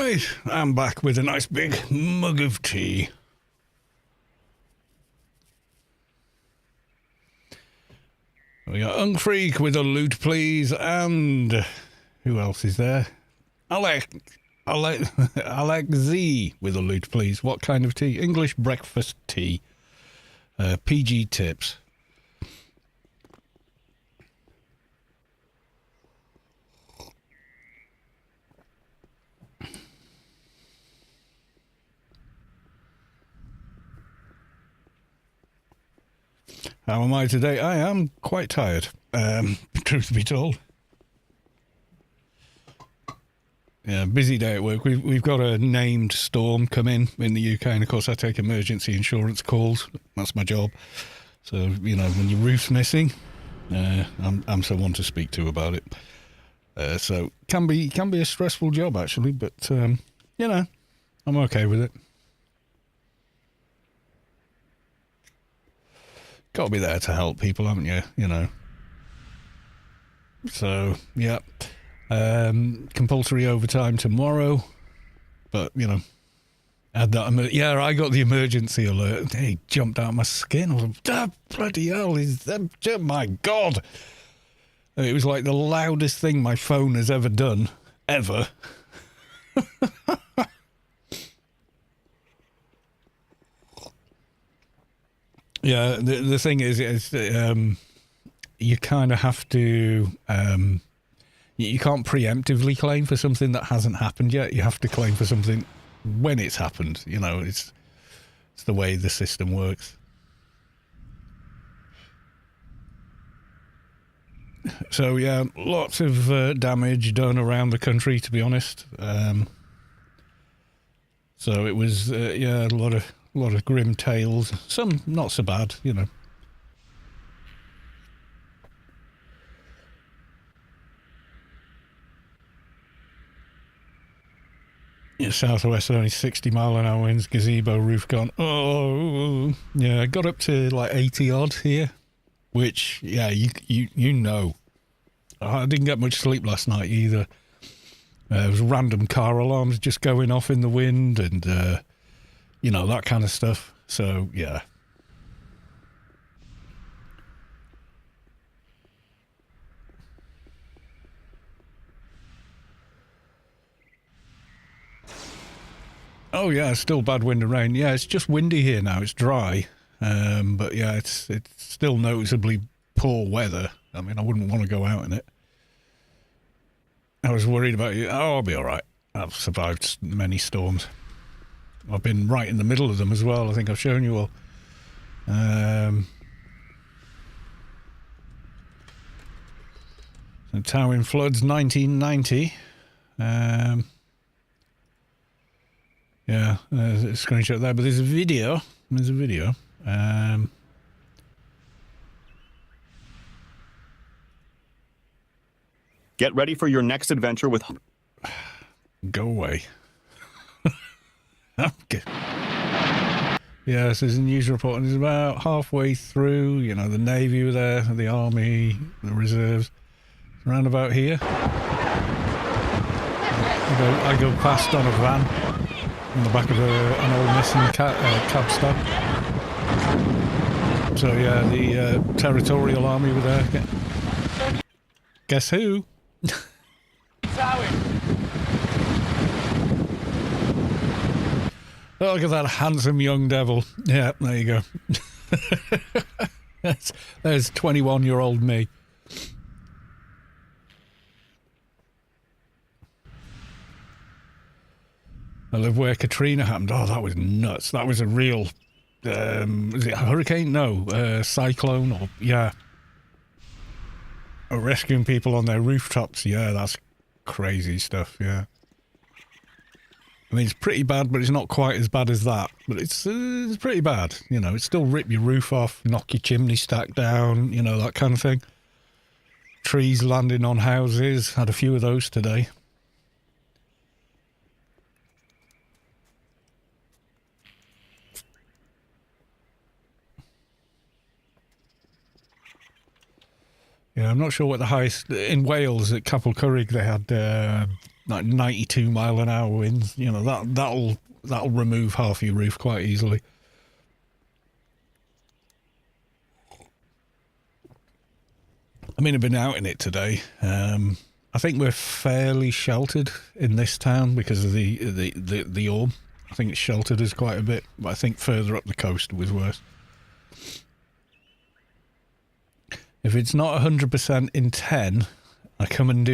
Right, I'm back with a nice big mug of tea. We got Ungfreak with a loot, please, and who else is there? Alex Z with a loot, please. What kind of tea? English breakfast tea. PG tips. How am I today? I am quite tired, truth be told. Yeah, busy day at work. We've got a named storm come in the UK, and of course I take emergency insurance calls. That's my job. So, you know, when your roof's missing, I'm someone to speak to about it. So can be a stressful job actually, but you know, I'm okay with it. Got to be there to help people, haven't you? You know. So yeah, compulsory overtime tomorrow, but you know, had that. Yeah, I got the emergency alert. He jumped out of my skin. I was like, oh, bloody hell! My God! It was like the loudest thing my phone has ever done, ever. Yeah, the thing is you kind of have to. You can't preemptively claim for something that hasn't happened yet. You have to claim for something when it's happened. You know, it's the way the system works. So yeah, lots of damage done around the country, to be honest. So it was yeah, a lot of grim tales. Some not so bad, you know. Yeah, southwest only 60-mile-an-hour winds, gazebo roof gone. Oh, yeah, got up to like 80 odd here, which yeah, you know, I didn't get much sleep last night either. There was random car alarms just going off in the wind, and you know, that kind of stuff. So yeah. Oh yeah, still bad wind and rain. Yeah, it's just windy here now. It's dry, but yeah, it's still noticeably poor weather. I mean, I wouldn't want to go out in it. I was worried about you. Oh, I'll be all right. I've survived many storms. I've been right in the middle of them as well. I think I've shown you all. So Towing floods, 1990. Yeah, there's a screenshot there, but there's a video. Get ready for your next adventure with... Go away. Okay. Yes, there's a news report, and it's about halfway through. You know, the Navy were there, the Army, the Reserves. Around about here. I go past on a van in the back of an old Nissan cab stock. So yeah, the Territorial Army were there. Guess who? Oh, look at that handsome young devil. Yeah, there you go. There's 21-year-old me. I live where Katrina happened. Oh, that was nuts. That was a real... was it a hurricane? No, cyclone. Or yeah. Rescuing people on their rooftops. Yeah, that's crazy stuff, yeah. I mean, it's pretty bad, but it's not quite as bad as that. But it's pretty bad, you know. It still rip your roof off, knock your chimney stack down, you know, that kind of thing. Trees landing on houses. Had a few of those today. Yeah, I'm not sure what the highest... In Wales, at Capel Currig, they had like 92-mile-an-hour winds. You know, that'll remove half your roof quite easily. I mean, I've been out in it today. I think we're fairly sheltered in this town because of the orb. I think it's sheltered us quite a bit, but I think further up the coast was worse. If it's not 100% in 10, I come on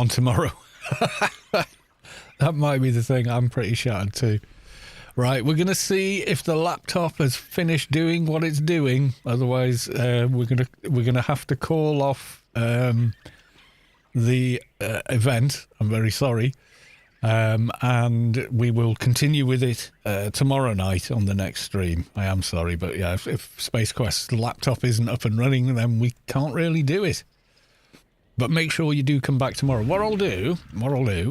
tomorrow. That might be the thing. I'm pretty shattered too. Right, we're going to see if the laptop has finished doing what it's doing. Otherwise, we're gonna have to call off the event. I'm very sorry. And we will continue with it tomorrow night on the next stream. I am sorry, but yeah, if Spacequest's laptop isn't up and running, then we can't really do it. But make sure you do come back tomorrow. What I'll do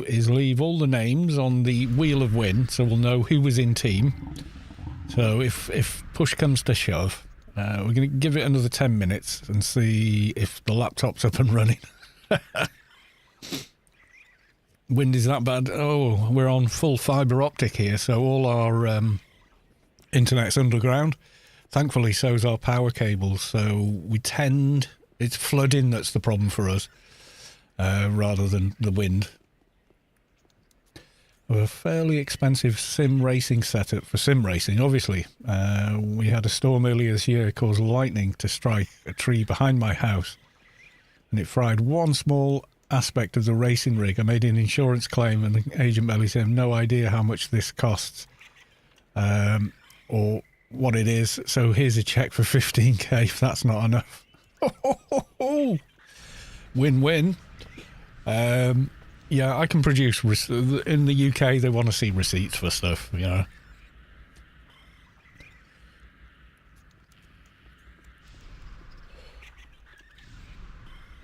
is leave all the names on the Wheel of Win, so we'll know who was in team. So if push comes to shove, we're going to give it another 10 minutes and see if the laptop's up and running. Wind is that bad? Oh, we're on full fibre optic here, so all our internet's underground. Thankfully, so's our power cables, so it's flooding that's the problem for us, rather than the wind. A fairly expensive sim racing setup for sim racing, obviously. We had a storm earlier this year caused lightning to strike a tree behind my house, and it fried one small aspect of the racing rig. I made an insurance claim, and the agent Belly said, no idea how much this costs, or what it is, so here's a check for 15k if that's not enough. Win-win. Yeah, I can produce in the UK. They want to see receipts for stuff, you know.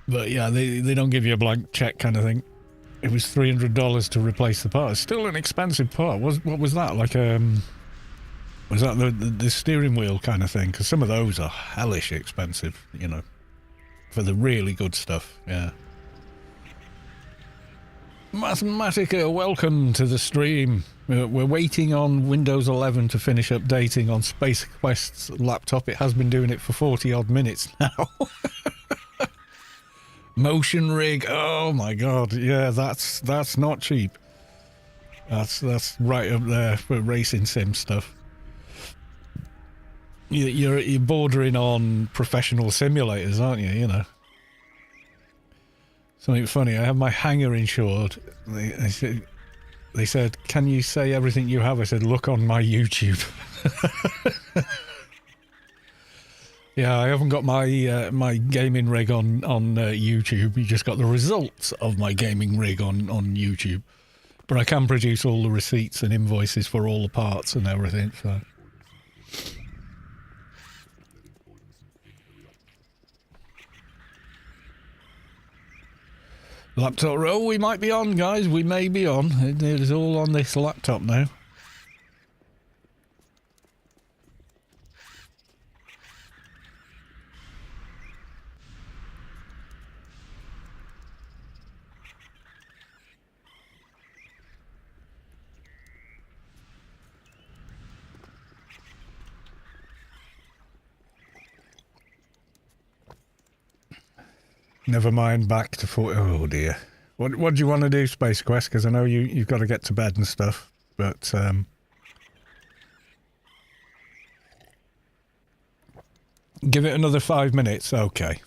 But yeah, they don't give you a blank check kind of thing. It was $300 to replace the part. It's still an expensive part. What was that? Like was that the steering wheel kind of thing? Because some of those are hellish expensive, you know, for the really good stuff. Yeah. Mathematica, welcome to the stream. We're waiting on Windows 11 to finish updating on Spacequest's laptop. It has been doing it for 40 odd minutes now. Motion rig, oh my god, yeah, that's not cheap. That's right up there for racing sim stuff. You're bordering on professional simulators, aren't you? You know. Something funny. I have my hangar insured. They said, "Can you say everything you have?" I said, "Look on my YouTube." Yeah, I haven't got my my gaming rig on YouTube. You just got the results of my gaming rig on YouTube. But I can produce all the receipts and invoices for all the parts and everything. So. Laptop roll, we might be on, guys. We may be on. It is all on this laptop now. Never mind, back to 40. Oh dear. What do you want to do, Spacequest? Because I know you've got to get to bed and stuff. But give it another 5 minutes. Okay.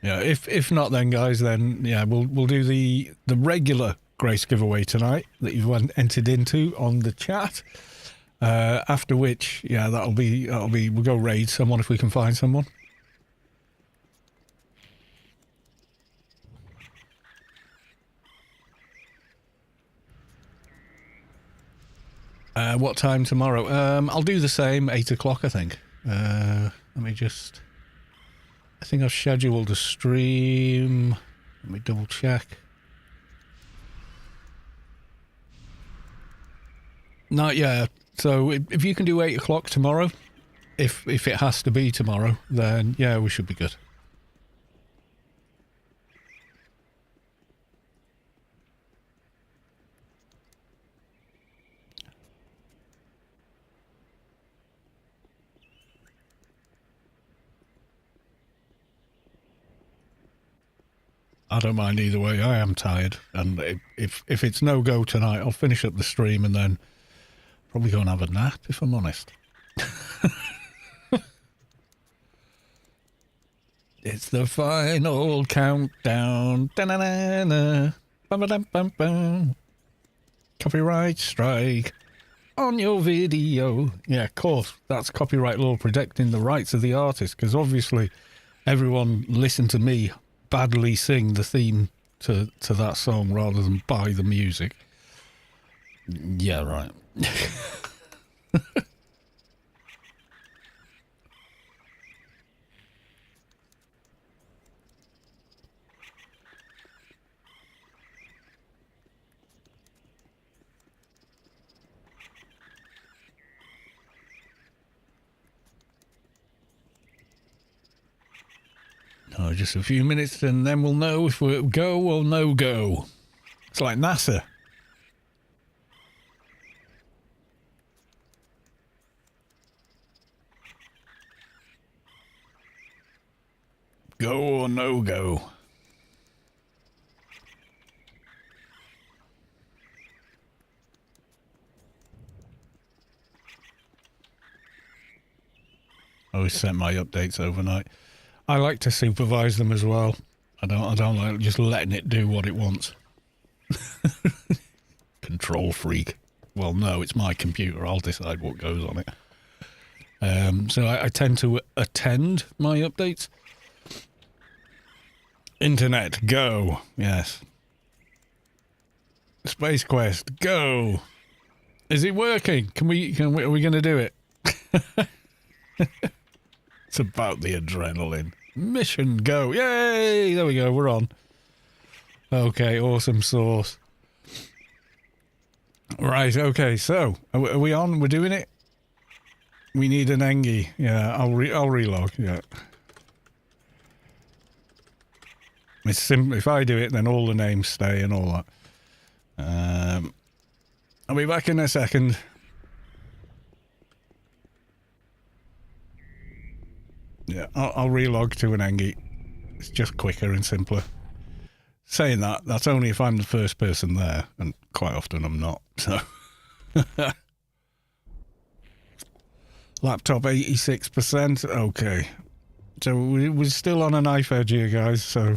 Yeah. If not, then guys, then yeah, we'll do the regular Grace giveaway tonight that you've entered into on the chat. After which, yeah, that'll be we'll go raid someone if we can find someone. What time tomorrow? I'll do the same, 8 o'clock, I think. Let me just... I think I've scheduled a stream. Let me double check. Not yet. So if you can do 8 o'clock tomorrow, if it has to be tomorrow, then yeah, we should be good. I don't mind either way. I am tired, and if it's no go tonight, I'll finish up the stream and then probably go and have a nap, if I'm honest. It's the final countdown. Da-na-na-na. Bum-ba-dum-bum-bum. Copyright strike on your video. Yeah, of course, that's copyright law protecting the rights of the artist, because obviously everyone listened to me badly sing the theme to that song rather than buy the music. Yeah, right. Oh, just a few minutes and then we'll know if we're go or no go. It's like NASA. Go or no go. I always set my updates overnight. I like to supervise them as well. I don't like just letting it do what it wants. Control freak. Well, no, it's my computer. I'll decide what goes on it. So I tend to attend my updates. Internet, go. Yes. Spacequest, go. Is it working? Are we going to do it? It's about the adrenaline. Mission, go. Yay! There we go, we're on. Okay, awesome sauce. Right, okay, so, are we on? We're doing it? We need an Engie. Yeah, I'll relog, yeah. It's simple. If I do it, then all the names stay and all that. I'll be back in a second. Yeah, I'll relog to an Engie. It's just quicker and simpler. Saying that, that's only if I'm the first person there, and quite often I'm not, so. Laptop 86%, okay. So we're still on a knife edge here, guys, so.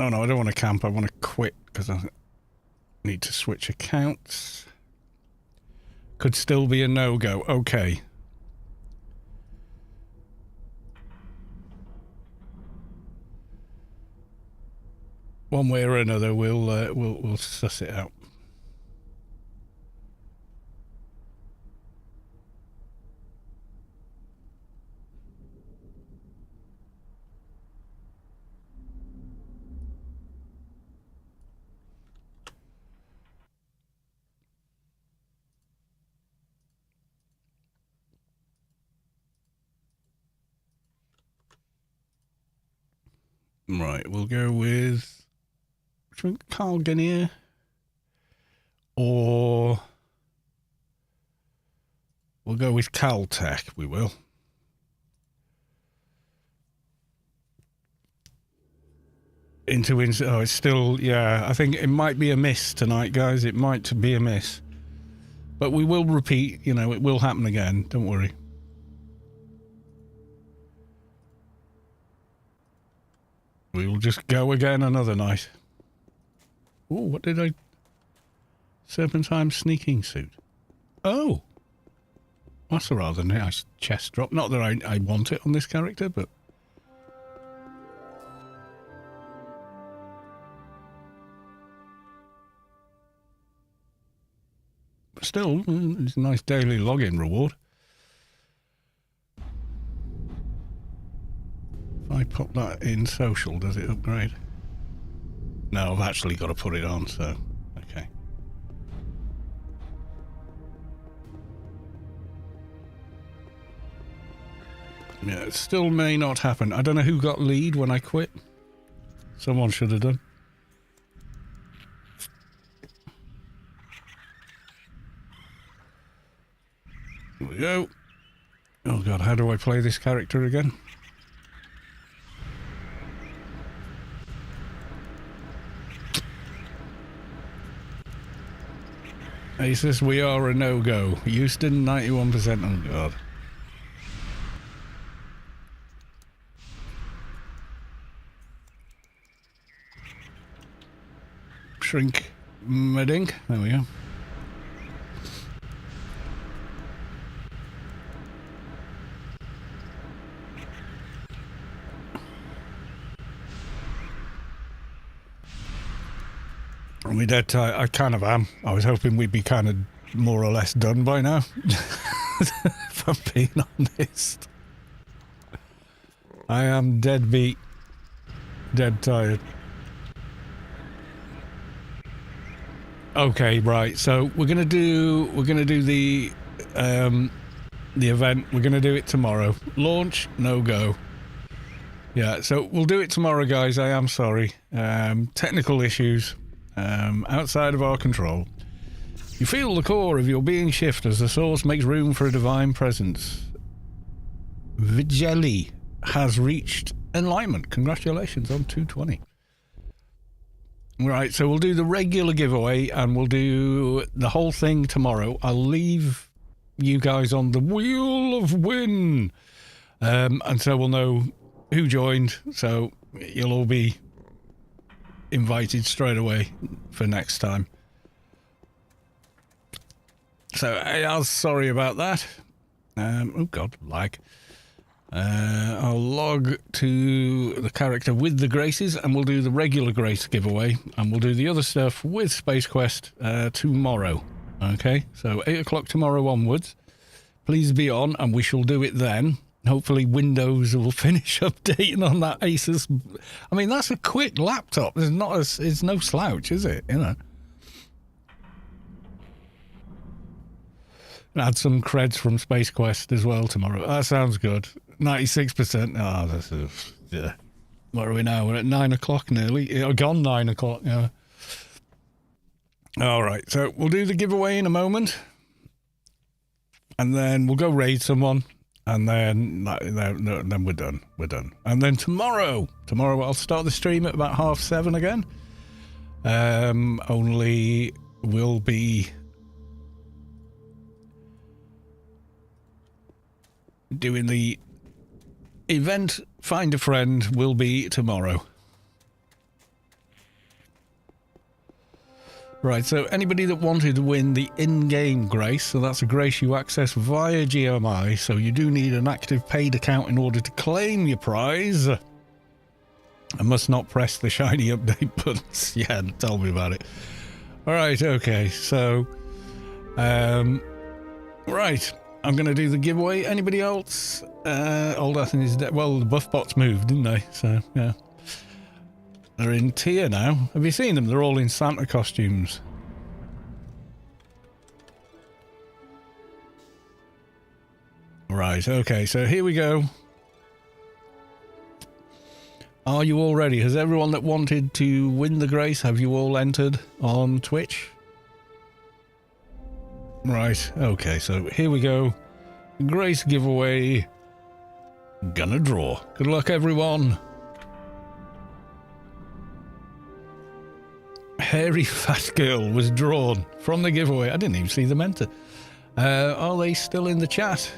Oh no, I don't want to camp, I want to quit, because I need to switch accounts. Could still be a no-go. Okay. One way or another, we'll suss it out. Right, we'll go with Carl Guinier or we'll go with Caltech, we will. Oh, it's still, yeah, I think it might be a miss tonight, guys. It might be a miss. But we will repeat, you know, it will happen again, don't worry. We will just go again another night. Oh, what did I... Serpentine sneaking suit. Oh! That's a rather nice chest drop. Not that I want it on this character, but... Still, it's a nice daily login reward. If I pop that in social, does it upgrade? No, I've actually got to put it on, so... Okay. Yeah, it still may not happen. I don't know who got lead when I quit. Someone should have done. Here we go. Oh god, how do I play this character again? Asus, we are a no-go. Houston, 91%. Oh god. Shrink Medink. There we go. Are we dead tight? I kind of am. I was hoping we'd be kind of more or less done by now. If I'm being honest. I am dead beat. Dead tired. Okay, right. So we're gonna do the event. We're gonna do it tomorrow. Launch, no go. Yeah, so we'll do it tomorrow, guys. I am sorry. Technical issues. Outside of our control. You feel the core of your being shift as the source makes room for a divine presence. Vigeli has reached enlightenment. Congratulations on 220. Right, so we'll do the regular giveaway and we'll do the whole thing tomorrow. I'll leave you guys on the wheel of win. And so we'll know who joined. So you'll all be invited straight away for next time. So I'm sorry about that. Oh god, lag. I'll log to the character with the graces and we'll do the regular grace giveaway and we'll do the other stuff with Spacequest tomorrow. Okay, so 8 o'clock tomorrow onwards. Please be on and we shall do it then. Hopefully Windows will finish updating on that Asus. I mean, that's a quick laptop. It's no slouch, is it? You know. Add some creds from Spacequest as well tomorrow. That sounds good. 96%. Oh, this is... Yeah. What are we now? We're at 9 o'clock nearly. Gone 9 o'clock. Yeah. All right. So we'll do the giveaway in a moment. And then we'll go raid someone. And then we're done. We're done. And then tomorrow I'll start the stream at about 7:30 again. Only we'll be doing the event. Find a friend will be tomorrow. Right, so anybody that wanted to win the in-game grace, so that's a grace you access via GMI, so you do need an active paid account in order to claim your prize. I must not press the shiny update buttons. Yeah, tell me about it. Alright, okay, so... right, I'm going to do the giveaway. Anybody else? Old Athens is dead. Well, the buff bots moved, didn't they? So, yeah. They're in tier now. Have you seen them? They're all in Santa costumes. Right, okay, so here we go. Are you all ready? Has everyone that wanted to win the grace, have you all entered on Twitch? Right, okay, so here we go. Grace giveaway. Gonna draw. Good luck, everyone. Hairy fat girl was drawn from the giveaway. I didn't even see them enter. Are they still in the chat?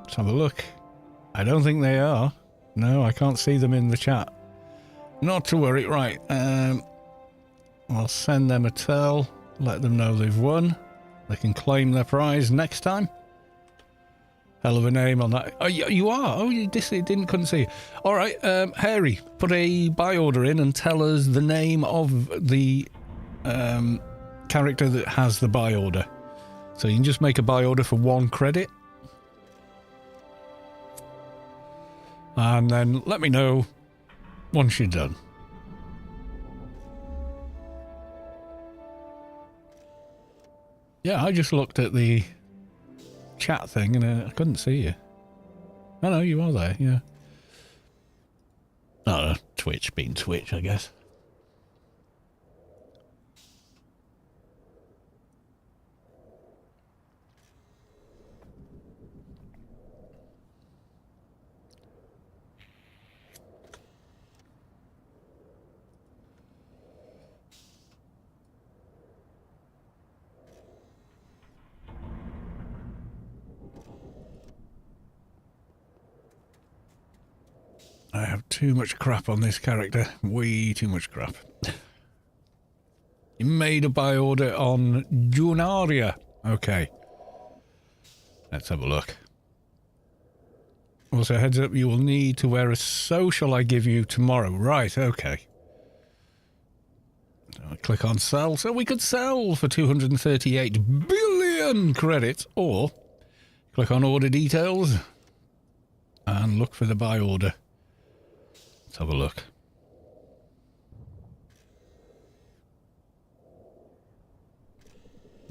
Let's have a look. I don't think they are. No, I can't see them in the chat. Not to worry. Right. I'll send them a tell. Let them know they've won. They can claim their prize next time. Hell of a name on that. Oh, you are? Oh, you couldn't see. All right, Harry, put a buy order in and tell us the name of the character that has the buy order. So you can just make a buy order for 1 credit. And then let me know once you're done. Yeah, I just looked at the chat thing and I couldn't see you. Oh no, you are there, yeah. Oh, Twitch being Twitch, I guess. too much crap on this character. Way too much crap. You made a buy order on Junaria. Okay. Let's have a look. Also, heads up, you will need to wear a social I give you tomorrow. Right, okay. So click on sell. So we could sell for 238 billion credits, or click on order details and look for the buy order. Let's have a look.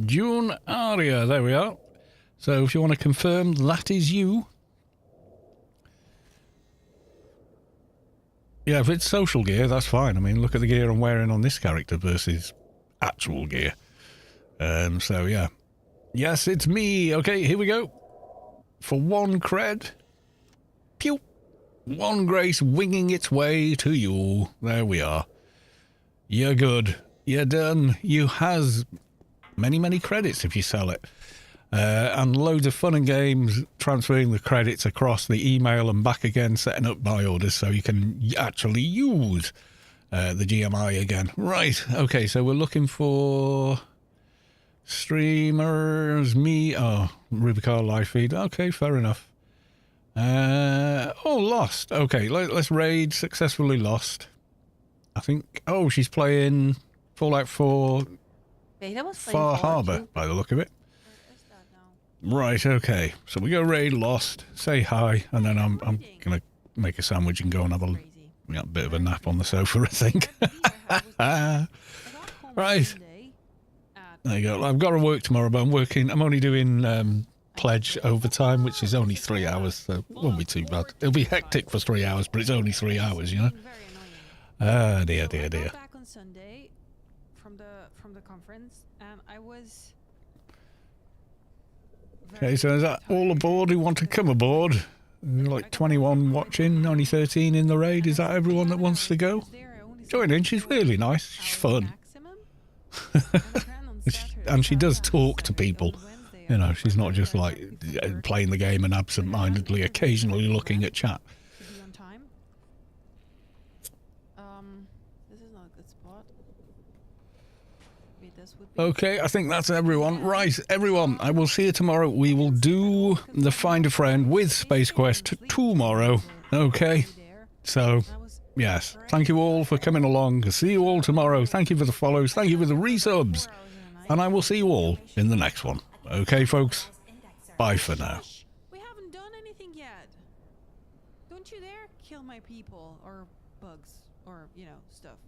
June Aria, there we are. So if you want to confirm that is you. Yeah, if it's social gear, that's fine. I mean, look at the gear I'm wearing on this character versus actual gear. So yeah. Yes, it's me. Okay, here we go. For 1 cred. Pew. 1 grace winging its way to you. There we are. You're good. You're done. You has many, many credits if you sell it. And loads of fun and games transferring the credits across the email and back again, setting up buy orders so you can actually use the GMI again. Right, okay, so we're looking for streamers, me, Rubicon live feed. Okay, fair enough. Lost. Okay, let's raid successfully lost. I think, she's playing Fallout 4 Far Harbor by the look of it. Right, okay. So we go raid lost, say hi, and then I'm gonna make a sandwich and go and have a bit of a nap on the sofa, I think. Right. There you go. I've got to work tomorrow, but I'm only doing pledge overtime, which is only 3 hours, so it won't be too bad. It'll be hectic for 3 hours, but it's only 3 hours, you know? Dear. Back on Sunday from the conference, and I was... Okay, so is that all aboard who want to come aboard? Like 21 watching, only 13 in the raid. Is that everyone that wants to go? Join in, she's really nice. She's fun. And she does talk to people. You know, she's not just like playing the game and absent-mindedly occasionally looking at chat. Okay, I think that's everyone. Right, everyone, I will see you tomorrow. We will do the Find a Friend with Spacequest tomorrow. Okay, so, yes, thank you all for coming along. See you all tomorrow. Thank you for the follows. Thank you for the resubs. And I will see you all in the next one. Okay, folks? Bye for now. We haven't done anything yet. Don't you dare kill my people or bugs or, stuff.